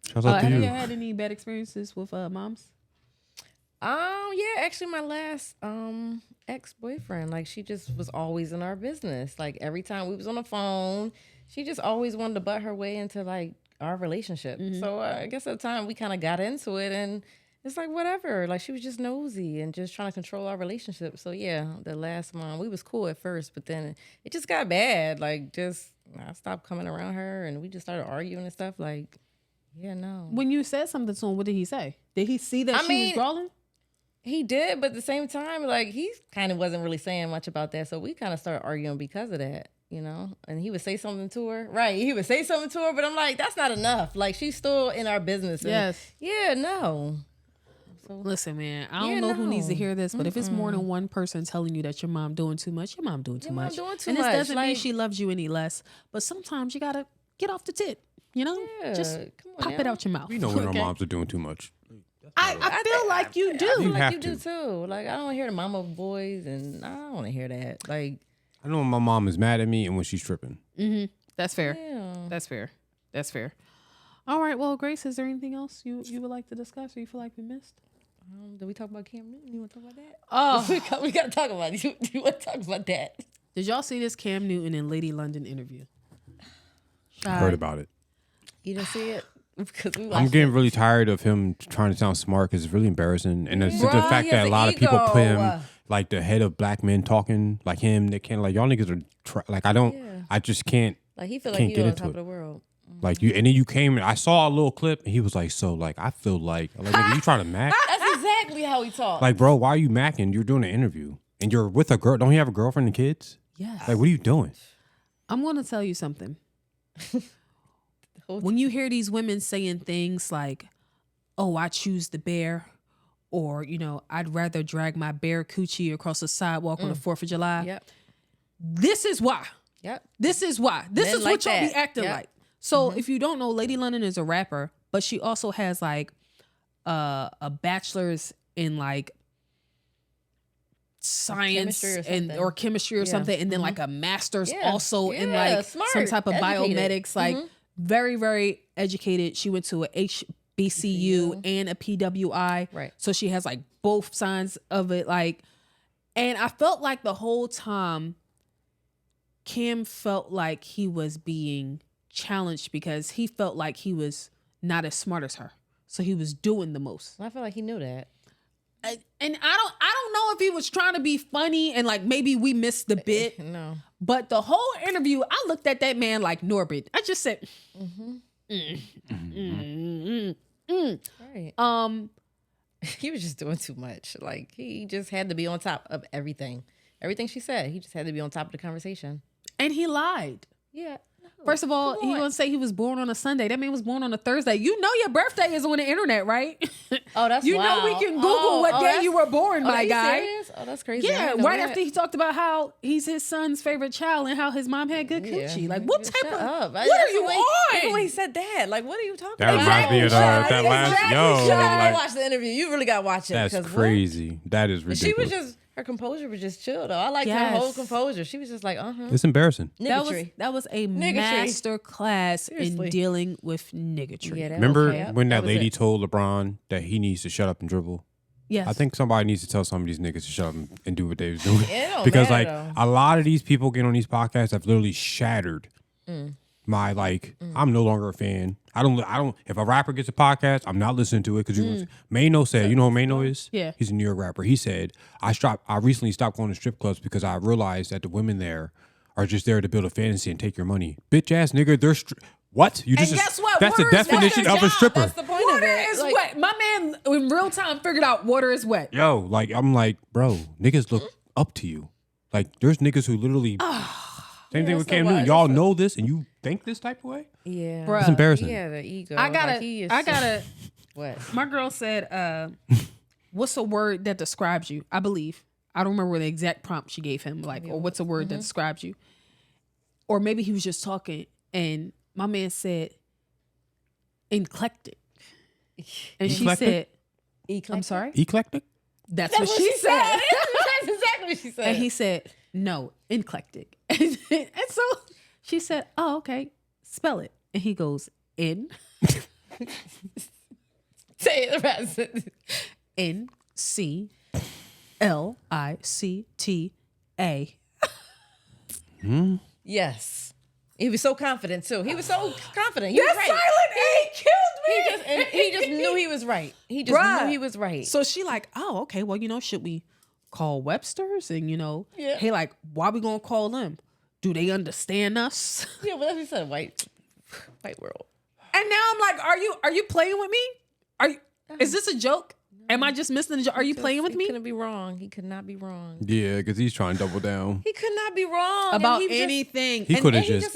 Speaker 2: Shout out to
Speaker 1: Have you
Speaker 2: you.
Speaker 1: had any bad experiences with moms?
Speaker 3: Yeah, actually my last ex-boyfriend, like she just was always in our business. Like every time we was on the phone, she just always wanted to butt her way into like our relationship. So I guess at the time we kind of got into it and it's like whatever. Like she was just nosy and just trying to control our relationship. So yeah, the last mom, we was cool at first, but then it just got bad. Like just I stopped coming around her and we just started arguing and stuff. Like, yeah, no.
Speaker 1: When you said something to him, what did he say? Did he see that
Speaker 3: I
Speaker 1: she was
Speaker 3: mean,
Speaker 1: brawling?
Speaker 3: He did, but at the same time, like he kind of wasn't really saying much about that. So we kind of started arguing because of that, you know? And he would say something to her. Right. He would say something to her, but I'm like, that's not enough. Like she's still in our business. And
Speaker 1: Yes.
Speaker 3: yeah, no. So
Speaker 1: Listen, man, I don't
Speaker 3: Yeah,
Speaker 1: know who needs to
Speaker 3: no.
Speaker 1: hear this, but if it's more than one person telling you that your mom doing too much, your mom doing too
Speaker 3: Your mom
Speaker 1: much.
Speaker 3: doing too
Speaker 1: and this
Speaker 3: much,
Speaker 1: doesn't mean
Speaker 3: like-
Speaker 1: she loves you any less, but sometimes you gotta get off the tit, you know?
Speaker 3: yeah,
Speaker 1: Just
Speaker 3: come on
Speaker 1: pop it
Speaker 3: now.
Speaker 1: out your mouth.
Speaker 2: We know when
Speaker 1: okay?
Speaker 2: our moms are doing too much.
Speaker 1: I feel like you do.
Speaker 3: I feel
Speaker 2: You
Speaker 3: like
Speaker 2: have
Speaker 3: you do
Speaker 2: to.
Speaker 3: too. Like I don't hear the mama boys, and I don't want to hear that. Like,
Speaker 2: I know when my mom is mad at me and when she's tripping.
Speaker 1: That's fair.
Speaker 3: yeah.
Speaker 1: That's fair. That's fair. All right. Well, Grace, is there anything else you would like to discuss or you feel like we missed?
Speaker 3: Did we talk about Cam Newton? You want to talk about that?
Speaker 1: Oh,
Speaker 3: we got to talk about it. You want to talk about that?
Speaker 1: did y'all see this Cam Newton and Lady London interview?
Speaker 2: Heard about it.
Speaker 3: You didn't see it? Because we
Speaker 2: I'm
Speaker 3: watched
Speaker 2: getting
Speaker 3: it.
Speaker 2: really tired of him trying to sound smart because it's really embarrassing. And it's the
Speaker 3: Bruh,
Speaker 2: fact
Speaker 3: he
Speaker 2: that
Speaker 3: has
Speaker 2: a
Speaker 3: an
Speaker 2: lot of people put him
Speaker 3: ego.
Speaker 2: like the head of black men talking like him. They can't like y'all niggas are like I don't.
Speaker 3: Yeah.
Speaker 2: I just can't
Speaker 3: Like he feel like
Speaker 2: can't
Speaker 3: he
Speaker 2: get
Speaker 3: on
Speaker 2: into
Speaker 3: top
Speaker 2: it.
Speaker 3: of the world.
Speaker 2: like you. And then you came and I saw a little clip and he was like, so like I feel like nigga, you trying to mac?
Speaker 3: That's exactly how he talks.
Speaker 2: Like bro, why are you macking? You're doing an interview and you're with a girl. Don't you have a girlfriend and kids?
Speaker 1: Yes.
Speaker 2: Like what are you doing?
Speaker 1: I'm going to tell you something. When you hear these women saying things like, oh, I choose the bear, or, you know, I'd rather drag my bear coochie across the sidewalk on the 4th of July.
Speaker 3: Yep.
Speaker 1: This is why.
Speaker 3: Yep.
Speaker 1: This is why. This
Speaker 3: Men
Speaker 1: is
Speaker 3: like
Speaker 1: what y'all be
Speaker 3: that.
Speaker 1: acting
Speaker 3: Yep.
Speaker 1: like. So if you don't know, Lady London is a rapper, but she also has like a bachelor's in like science
Speaker 3: Chemistry or
Speaker 1: and
Speaker 3: something.
Speaker 1: or chemistry or
Speaker 3: Yeah.
Speaker 1: something, and then like a master's
Speaker 3: Yeah.
Speaker 1: also in
Speaker 3: Yeah,
Speaker 1: like
Speaker 3: smart.
Speaker 1: some type of
Speaker 3: Educated.
Speaker 1: biomedics, like very, very educated. She went to a HBCU and a PWI.
Speaker 3: Right.
Speaker 1: So she has like both sides of it. Like, and I felt like the whole time Kim felt like he was being challenged because he felt like he was not as smart as her. So he was doing the most.
Speaker 3: I feel like he knew that.
Speaker 1: And I don't know if he was trying to be funny and like maybe we missed the bit.
Speaker 3: No.
Speaker 1: But the whole interview, I looked at that man like Norbert. I just said,
Speaker 3: Right. He was just doing too much. Like he just had to be on top of everything. Everything she said, he just had to be on top of the conversation.
Speaker 1: and he lied.
Speaker 3: Yeah.
Speaker 1: First of all,
Speaker 3: Come
Speaker 1: he
Speaker 3: on.
Speaker 1: gonna say he was born on a Sunday. That man was born on a Thursday. You know your birthday is on the internet, right?
Speaker 3: Oh, that's
Speaker 1: you know we
Speaker 3: wild.
Speaker 1: can Google what day
Speaker 3: that's-
Speaker 1: you were born,
Speaker 3: Oh,
Speaker 1: my
Speaker 3: are you
Speaker 1: guy.
Speaker 3: serious? Oh, that's crazy. I
Speaker 1: Yeah,
Speaker 3: didn't know
Speaker 1: right
Speaker 3: that.
Speaker 1: after he talked about how he's his son's favorite child and how his mom had good coochie. Like, what type
Speaker 3: Shut
Speaker 1: of
Speaker 3: up.
Speaker 1: what are you
Speaker 3: Even when
Speaker 1: on?
Speaker 3: he said that, like, what are you talking
Speaker 2: That
Speaker 3: about?
Speaker 2: reminds me of that last
Speaker 3: You
Speaker 2: yo.
Speaker 3: gotta
Speaker 2: Like,
Speaker 3: watch the interview. You really gotta watch it.
Speaker 2: that's
Speaker 3: 'cause what?
Speaker 2: crazy. That is
Speaker 3: She was
Speaker 2: ridiculous.
Speaker 3: just her composure was just chill though. I liked her whole composure. She was just like,
Speaker 2: It's embarrassing.
Speaker 3: Niggatry.
Speaker 1: That was a
Speaker 3: Niggatry.
Speaker 1: master class
Speaker 3: Seriously.
Speaker 1: in dealing with niggatry.
Speaker 3: Yeah,
Speaker 2: Remember
Speaker 3: okay.
Speaker 2: when that
Speaker 3: was
Speaker 2: lady
Speaker 3: it.
Speaker 2: told LeBron that he needs to shut up and dribble?
Speaker 1: Yes.
Speaker 2: I think somebody needs to tell some of these niggas to shut up and do what they was doing.
Speaker 3: It don't
Speaker 2: Because
Speaker 3: matter,
Speaker 2: like a lot of these people get on these podcasts have literally shattered my I'm no longer a fan. I don't if a rapper gets a podcast, I'm not listening to it because Mano said, you know who Mano is?
Speaker 1: Yeah.
Speaker 2: He's a New York rapper. He said, I recently stopped going to strip clubs because I realized that the women there are just there to build a fantasy and take your money. Bitch ass nigga, they're what? You just
Speaker 1: guess what?
Speaker 2: That's the
Speaker 1: Water is
Speaker 2: definition
Speaker 1: water.
Speaker 2: of a stripper.
Speaker 3: That's the point
Speaker 1: Water
Speaker 3: of it.
Speaker 1: is
Speaker 3: Like,
Speaker 1: wet. My man in real time figured out water is wet.
Speaker 2: Yo, like I'm like, bro, niggas look up to you. Like there's niggas who literally same thing with
Speaker 3: so
Speaker 2: Cam
Speaker 3: what?
Speaker 2: Newton. Y'all know this and you think this type of way?
Speaker 3: Yeah.
Speaker 1: Bruh.
Speaker 2: It's embarrassing.
Speaker 3: Yeah, the ego.
Speaker 1: I gotta,
Speaker 3: Like, he is
Speaker 1: I gotta.
Speaker 3: what?
Speaker 1: My girl said, "What's a word that describes you?" I believe I don't remember the exact prompt she gave him. Like, or what's a word that describes you? Or maybe he was just talking, and my man said, "Nclecta," and she
Speaker 2: Eclectic?
Speaker 1: said, "I'm sorry."
Speaker 2: Eclectic?
Speaker 1: That's what she said.
Speaker 3: That's exactly what she said.
Speaker 1: And he said, "No, eclectic." And so she said, "Oh, okay. Spell it." And he goes, "N
Speaker 3: say it right.
Speaker 1: Nclicta."
Speaker 3: Yes. He was so confident too. He was so confident. He was
Speaker 1: That
Speaker 3: right.
Speaker 1: silent A killed me.
Speaker 3: He just knew he was right. He just
Speaker 1: Bruh.
Speaker 3: knew he was right.
Speaker 1: So she like, "Oh, okay. Well, should we call Webster's?" And
Speaker 3: Yeah.
Speaker 1: hey, like, why we gonna call them? Do they understand us?
Speaker 3: Yeah, but that's what he said. White world.
Speaker 1: And now I'm like, are you playing with me? Is this a joke? Am I just missing the joke? Are you playing with
Speaker 3: He
Speaker 1: me
Speaker 3: couldn't be wrong. He could not be wrong.
Speaker 2: Yeah, because he's trying to double down.
Speaker 3: He could not be wrong.
Speaker 1: about
Speaker 3: And he just-
Speaker 1: anything?
Speaker 2: He could have
Speaker 3: he
Speaker 2: just
Speaker 3: just-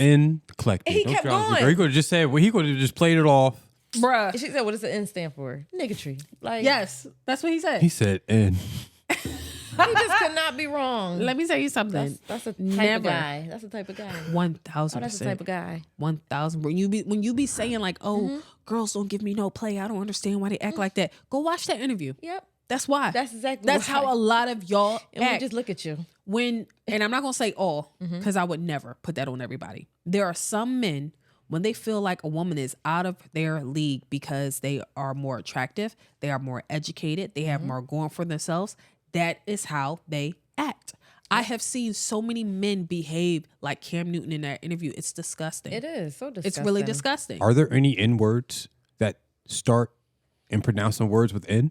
Speaker 2: eclectic.
Speaker 3: he
Speaker 2: Don't
Speaker 3: kept
Speaker 2: try to-
Speaker 3: going.
Speaker 2: Or he could have just said, well, he could have just played it off.
Speaker 1: Bruh.
Speaker 3: She said, "What does the N stand for?" Niggatry. Like,
Speaker 1: Yes, that's what he said.
Speaker 2: He said N.
Speaker 3: he just could not be wrong.
Speaker 1: Let me tell you something.
Speaker 3: That's the type
Speaker 1: Never.
Speaker 3: of guy. That's the type of guy.
Speaker 1: 1,000%.
Speaker 3: That's the type of guy.
Speaker 1: 1,000. When you be saying like, "Oh, girls don't give me no play. I don't understand why they act like that." Go watch that interview.
Speaker 3: Yep.
Speaker 1: That's why.
Speaker 3: That's exactly
Speaker 1: That's
Speaker 3: why.
Speaker 1: how a lot of y'all
Speaker 3: And we
Speaker 1: act.
Speaker 3: just look at you.
Speaker 1: And I'm not gonna say all, because I would never put that on everybody. There are some men, when they feel like a woman is out of their league because they are more attractive, they are more educated, they have more going for themselves, that is how they act. I have seen so many men behave like Cam Newton in that interview. It's disgusting.
Speaker 3: It is so disgusting.
Speaker 1: It's really disgusting.
Speaker 2: Are there any N words that start and pronounce some words with N?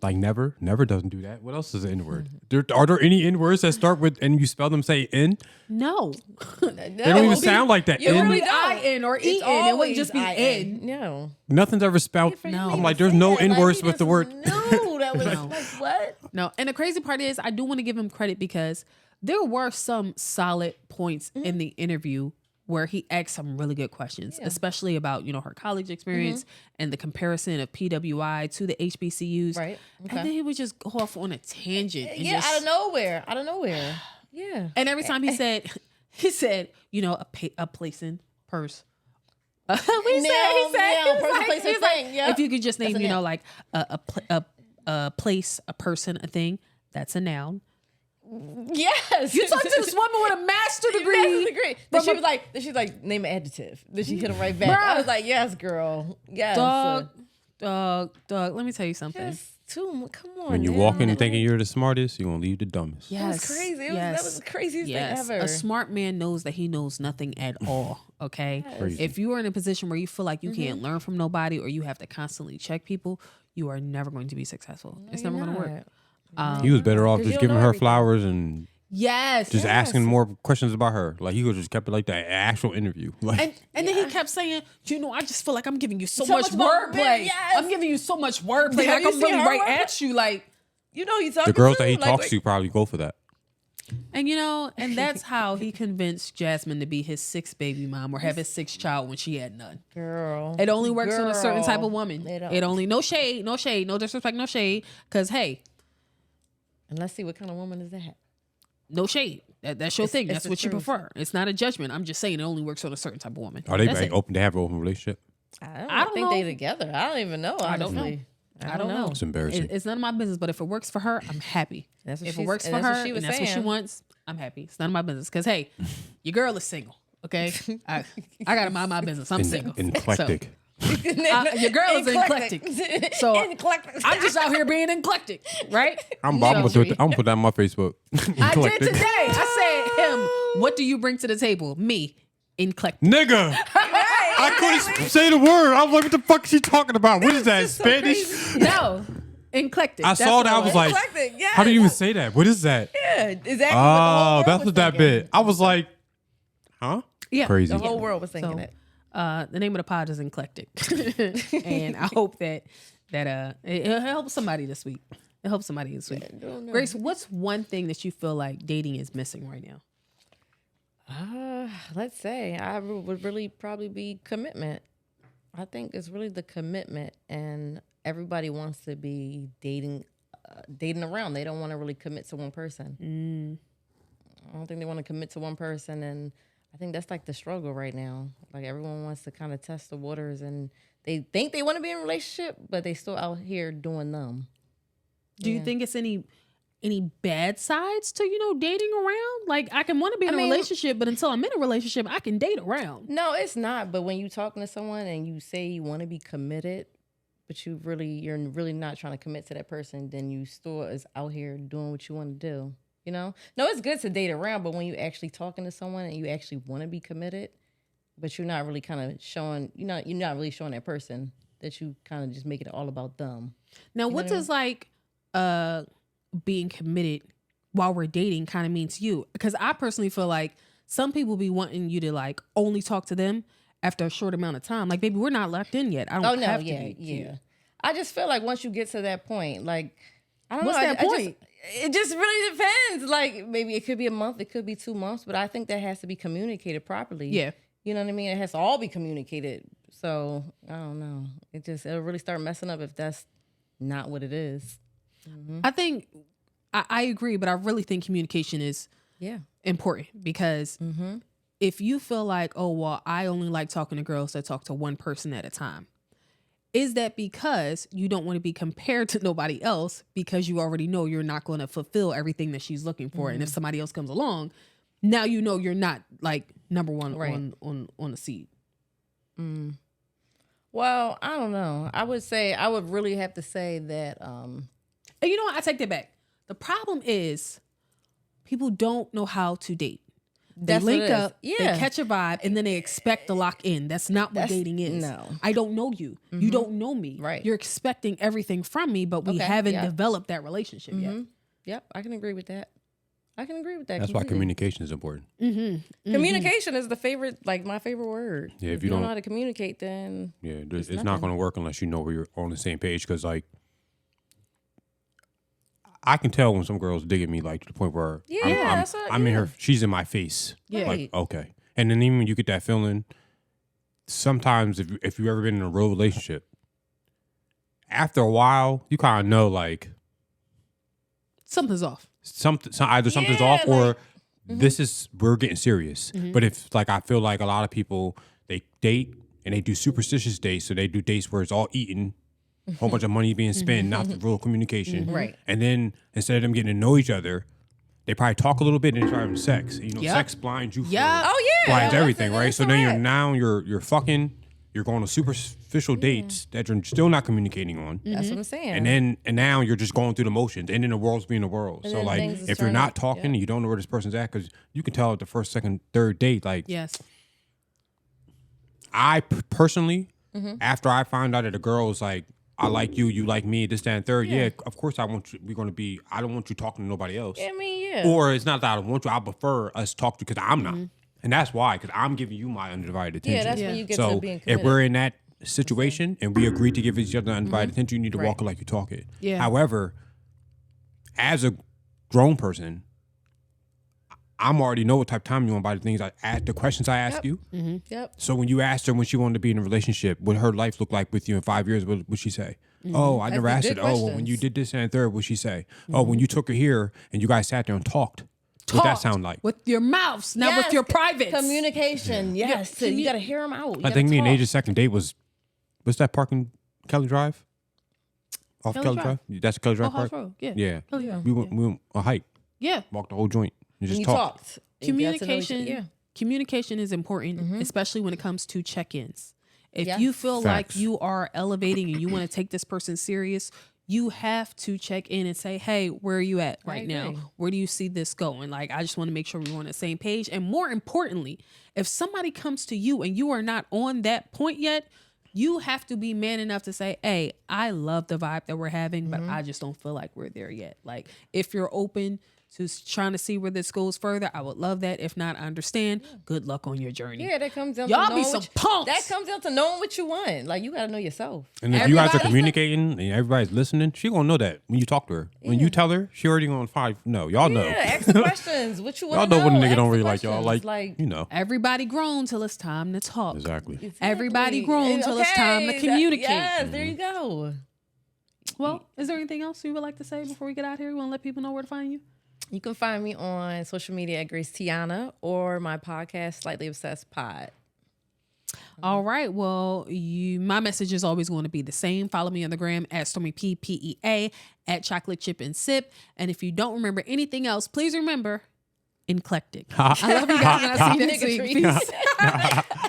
Speaker 2: Like never? Never doesn't do that. What else is an N word? Are there any N words that start with and you spell them say N?
Speaker 1: No.
Speaker 2: They don't even sound like that.
Speaker 3: You
Speaker 2: N.
Speaker 3: really
Speaker 1: I-N or
Speaker 3: It's
Speaker 1: E-N. It wouldn't
Speaker 3: always
Speaker 1: just be
Speaker 3: I-N.
Speaker 1: N.
Speaker 3: No.
Speaker 2: Nothing's ever spelled.
Speaker 1: No.
Speaker 2: I'm like, there's no N words with the word.
Speaker 3: No, that was
Speaker 1: No.
Speaker 3: like what?
Speaker 1: No. And the crazy part is, I do want to give him credit because there were some solid points in the interview where he asked some really good questions, especially about, her college experience and the comparison of PWI to the HBCUs.
Speaker 3: Right. Okay.
Speaker 1: And then he would just go off on a tangent. And
Speaker 3: Yeah,
Speaker 1: just,
Speaker 3: out of nowhere. Yeah.
Speaker 1: And every time he said, a place in purse. What he said,
Speaker 3: person, place, and thing. Yep.
Speaker 1: if you could just name,
Speaker 3: That's a noun.
Speaker 1: like a place, a person, a thing, that's a noun.
Speaker 3: Yes.
Speaker 1: You talked to this woman with a master's degree.
Speaker 3: Master's degree. Then she was like, name an adjective. Then she hit him right back. I was like, yes, girl. Yes.
Speaker 1: Dog. Let me tell you something.
Speaker 3: Just come on.
Speaker 2: When you
Speaker 3: now.
Speaker 2: walk in thinking you're the smartest, you're going to leave the dumbest.
Speaker 3: That was crazy. That was the craziest thing ever.
Speaker 1: A smart man knows that he knows nothing at all. Okay.
Speaker 2: Crazy.
Speaker 1: If you are in a position where you feel like you can't learn from nobody or you have to constantly check people, you are never going to be successful. It's never going to work.
Speaker 2: He was better off
Speaker 3: 'Cause you
Speaker 2: just
Speaker 3: don't
Speaker 2: giving
Speaker 3: know
Speaker 2: her
Speaker 3: everything.
Speaker 2: flowers and
Speaker 1: Yes.
Speaker 2: just asking more questions about her. Like he could just kept it like that actual interview. Like
Speaker 1: And then he kept saying, I just feel like I'm giving you so
Speaker 3: So
Speaker 1: much
Speaker 3: much
Speaker 1: wordplay.
Speaker 3: yes.
Speaker 1: I'm giving you so much wordplay.
Speaker 3: Have
Speaker 1: Like
Speaker 3: you
Speaker 1: I'm
Speaker 3: seen
Speaker 1: really
Speaker 3: her
Speaker 1: right
Speaker 3: work?
Speaker 1: at you. Like,
Speaker 3: You talking
Speaker 2: the girls
Speaker 3: to?
Speaker 2: that he
Speaker 3: Like,
Speaker 2: talks
Speaker 3: wait.
Speaker 2: to probably go for that.
Speaker 1: and and that's how he convinced Jasmine to be his sixth baby mom or have his sixth child when she had none.
Speaker 3: Girl.
Speaker 1: It only works on a certain type of woman.
Speaker 3: It don't.
Speaker 1: It only, no shade, no disrespect, no shade. Because, hey,
Speaker 3: And let's see what kind of woman is that.
Speaker 1: no shade. That's your thing.
Speaker 3: it's
Speaker 1: That's
Speaker 3: the
Speaker 1: what you
Speaker 3: truth.
Speaker 1: prefer. It's not a judgment. I'm just saying it only works on a certain type of woman.
Speaker 2: Are they
Speaker 1: That's
Speaker 2: like
Speaker 1: it.
Speaker 2: open to have an open relationship?
Speaker 3: I
Speaker 1: don't
Speaker 3: think
Speaker 1: know.
Speaker 3: they together. I don't even know. Honestly.
Speaker 1: I don't know.
Speaker 3: I don't know.
Speaker 2: It's embarrassing.
Speaker 1: It's none of my business, but if it works for her, I'm happy.
Speaker 3: That's what
Speaker 1: if it
Speaker 3: she's-
Speaker 1: works for
Speaker 3: that's what
Speaker 1: her
Speaker 3: she was
Speaker 1: and that's what she
Speaker 3: saying.
Speaker 1: wants, I'm happy. It's none of my business. Because, hey, your girl is single, okay? I got to mind my business. I'm single.
Speaker 2: Eclectic.
Speaker 1: Your girl is eclectic. So I'm just out here being eclectic, right?
Speaker 2: I'm gonna put that on my Facebook.
Speaker 1: I did today. I said, him, what do you bring to the table? Me, eclectic.
Speaker 2: Nigga. I couldn't say the word. I was like, what the fuck is she talking about? What is that? Spanish?
Speaker 1: No, eclectic.
Speaker 2: I saw that. I was like,
Speaker 3: Eclectic, yes.
Speaker 2: how do you even say that? What is that?
Speaker 3: Yeah, exactly.
Speaker 2: Oh, that's what that bit. I was like, huh?
Speaker 1: Yeah.
Speaker 2: Crazy.
Speaker 3: The whole world was thinking
Speaker 1: So,
Speaker 3: it.
Speaker 1: the name of the pod is Nclectic. And I hope that it helps somebody this week. It helps somebody this week. Grace, what's one thing that you feel like dating is missing right now?
Speaker 3: Let's say I would really probably be commitment. I think it's really the commitment, and everybody wants to be dating around. They don't want to really commit to one person. I don't think they want to commit to one person, and I think that's like the struggle right now. Like everyone wants to kind of test the waters, and they think they want to be in a relationship, but they still out here doing them.
Speaker 1: Do you think it's any bad sides to dating around? Like I can want to be in a relationship, but until I'm in a relationship, I can date around.
Speaker 3: No, it's not. But when you talking to someone and you say you want to be committed, but you're really not trying to commit to that person, then you still is out here doing what you want to do. No, it's good to date around, but when you actually talking to someone and you actually want to be committed, but you're not really kind of showing, you're not really showing that person that you kind of just make it all about them.
Speaker 1: Now, what does like being committed while we're dating kind of mean to you? Because I personally feel like some people be wanting you to like only talk to them after a short amount of time. Like, baby, we're not locked in yet. I don't have to be.
Speaker 3: Yeah. I just feel like once you get to that point, like, I don't
Speaker 1: What's
Speaker 3: know.
Speaker 1: that point?
Speaker 3: It just really depends. Like, maybe it could be a month, it could be 2 months, but I think that has to be communicated properly.
Speaker 1: Yeah.
Speaker 3: You know what I mean? It has to all be communicated. So, I don't know. It'll really start messing up if that's not what it is.
Speaker 1: I think I agree, but I really think communication is important because if you feel like, oh, well, I only like talking to girls that talk to one person at a time, is that because you don't want to be compared to nobody else because you already know you're not going to fulfill everything that she's looking for? And if somebody else comes along, now you know you're not like number one on the seed.
Speaker 3: Well, I don't know. I would really have to say that.
Speaker 1: And you know what? I take that back. The problem is people don't know how to date. They
Speaker 3: That's what
Speaker 1: link
Speaker 3: it is.
Speaker 1: up, they catch a vibe, and then they expect to lock in. That's not what dating is.
Speaker 3: No.
Speaker 1: I don't know you. You don't know me.
Speaker 3: Right.
Speaker 1: You're expecting everything from me, but we haven't developed that relationship yet.
Speaker 3: Yep, I can agree with that.
Speaker 2: That's why
Speaker 3: completely.
Speaker 2: communication is important.
Speaker 3: Communication is my favorite word.
Speaker 2: Yeah,
Speaker 3: if you don't know how to communicate, then
Speaker 2: it's not going to work unless you know where you're on the same page. Because like, I can tell when some girls dig at me like to the point where I'm in her, she's in my face.
Speaker 1: Yeah.
Speaker 2: Like, okay. And then even when you get that feeling, sometimes if you've ever been in a real relationship, after a while, you kind of know like
Speaker 1: Something's off.
Speaker 2: Either something's off or we're getting serious. But if like, I feel like a lot of people, they date and they do superstitious dates. So they do dates where it's all eating, a whole bunch of money being spent, not the real communication.
Speaker 3: Right.
Speaker 2: And then instead of them getting to know each other, they probably talk a little bit and they start having sex. Sex blinds you.
Speaker 1: Yeah.
Speaker 2: Blinds everything, right? So then you're fucking, you're going to superficial dates that you're still not communicating on.
Speaker 3: That's what I'm saying.
Speaker 2: And now you're just going through the motions, and then the world's being the world.
Speaker 3: And
Speaker 2: so
Speaker 3: then
Speaker 2: like,
Speaker 3: things is
Speaker 2: if you're
Speaker 3: turning-
Speaker 2: not talking, and you don't know where this person's at, because you can tell at the first, second, third date. Like,
Speaker 1: Yes.
Speaker 2: I personally, after I find out that a girl is like, I like you, you like me, this, that, and third. Yeah, of course I want you. I don't want you talking to nobody else.
Speaker 3: I mean, yeah.
Speaker 2: Or it's not that I don't want you. I prefer us talk to because I'm not, and that's why, because I'm giving you my undivided attention.
Speaker 3: Yeah, that's when you get
Speaker 2: so
Speaker 3: to being committed.
Speaker 2: if we're in that situation and we agree to give each other undivided attention, you need to walk it like you talk it.
Speaker 1: Yeah.
Speaker 2: However, as a grown person, I'm already know what type of time you want by the things I ask, the questions I ask you.
Speaker 3: Yep.
Speaker 2: So when you asked her when she wanted to be in a relationship, what her life look like with you in 5 years, what would she say? Oh, I never
Speaker 3: That's
Speaker 2: asked
Speaker 3: the
Speaker 2: it.
Speaker 3: good
Speaker 2: Oh, well, when
Speaker 3: questions.
Speaker 2: you did this and third, what'd she say? Oh, when you took her here and you guys sat there and talked, what'd that sound like?
Speaker 1: With your mouths, not with your privates.
Speaker 3: Communication, yes. So you got to hear them out.
Speaker 2: I think me and Age's second date was, what's that park in Kelly Drive? Off
Speaker 1: Kelly
Speaker 2: Kelly
Speaker 1: Drive.
Speaker 2: Drive? That's Kelly Drive
Speaker 1: House
Speaker 2: part?
Speaker 1: Road. Yeah.
Speaker 2: Yeah.
Speaker 1: Kelly Drive.
Speaker 2: We went a hike.
Speaker 1: Yeah.
Speaker 2: Walked the whole joint. And just
Speaker 3: you
Speaker 2: talked.
Speaker 3: talked. And you got to know each-
Speaker 1: Communication. Communication is important, especially when it comes to check-ins. If
Speaker 3: Yes.
Speaker 1: you feel
Speaker 2: Facts.
Speaker 1: like you are elevating and you want to take this person serious, you have to check in and say, hey, where are you at right now?
Speaker 3: agree.
Speaker 1: Where do you see this going? Like, I just want to make sure we're on the same page. And more importantly, if somebody comes to you and you are not on that point yet, you have to be man enough to say, hey, I love the vibe that we're having, but I just don't feel like we're there yet. Like, if you're open to trying to see where this goes further, I would love that. If not, I understand. Good luck on your journey.
Speaker 3: Yeah, that comes down
Speaker 1: Y'all
Speaker 3: to
Speaker 1: be
Speaker 3: knowing
Speaker 1: some
Speaker 3: what
Speaker 1: punks.
Speaker 3: That comes down to knowing what you want. Like, you got to know yourself.
Speaker 2: And if you guys are
Speaker 1: Everybody-
Speaker 2: communicating and everybody's listening, she gonna know that when you talk to her. When you tell her, she already gonna find. No, y'all know.
Speaker 3: Yeah, ask the questions. What you want
Speaker 2: Y'all
Speaker 3: to
Speaker 2: know when a nigga
Speaker 3: Ask
Speaker 2: don't
Speaker 3: the
Speaker 2: really like y'all.
Speaker 3: questions.
Speaker 2: Like, you know.
Speaker 1: Everybody grown till it's time to talk.
Speaker 2: Exactly.
Speaker 1: Everybody grown till it's time to communicate.
Speaker 3: Yes, there you go.
Speaker 1: Well, is there anything else you would like to say before we get out here? You want to let people know where to find you?
Speaker 3: You can find me on social media at Grace Tiana or my podcast, Slightly Obsessed Pod.
Speaker 1: All right. Well, my message is always going to be the same. Follow me on the gram at Stormy Pea, at Chocolate Chip and Sip. And if you don't remember anything else, please remember, Nclecta. I love you guys. And I'll see you next week.
Speaker 3: Nigga trees.
Speaker 1: Peace.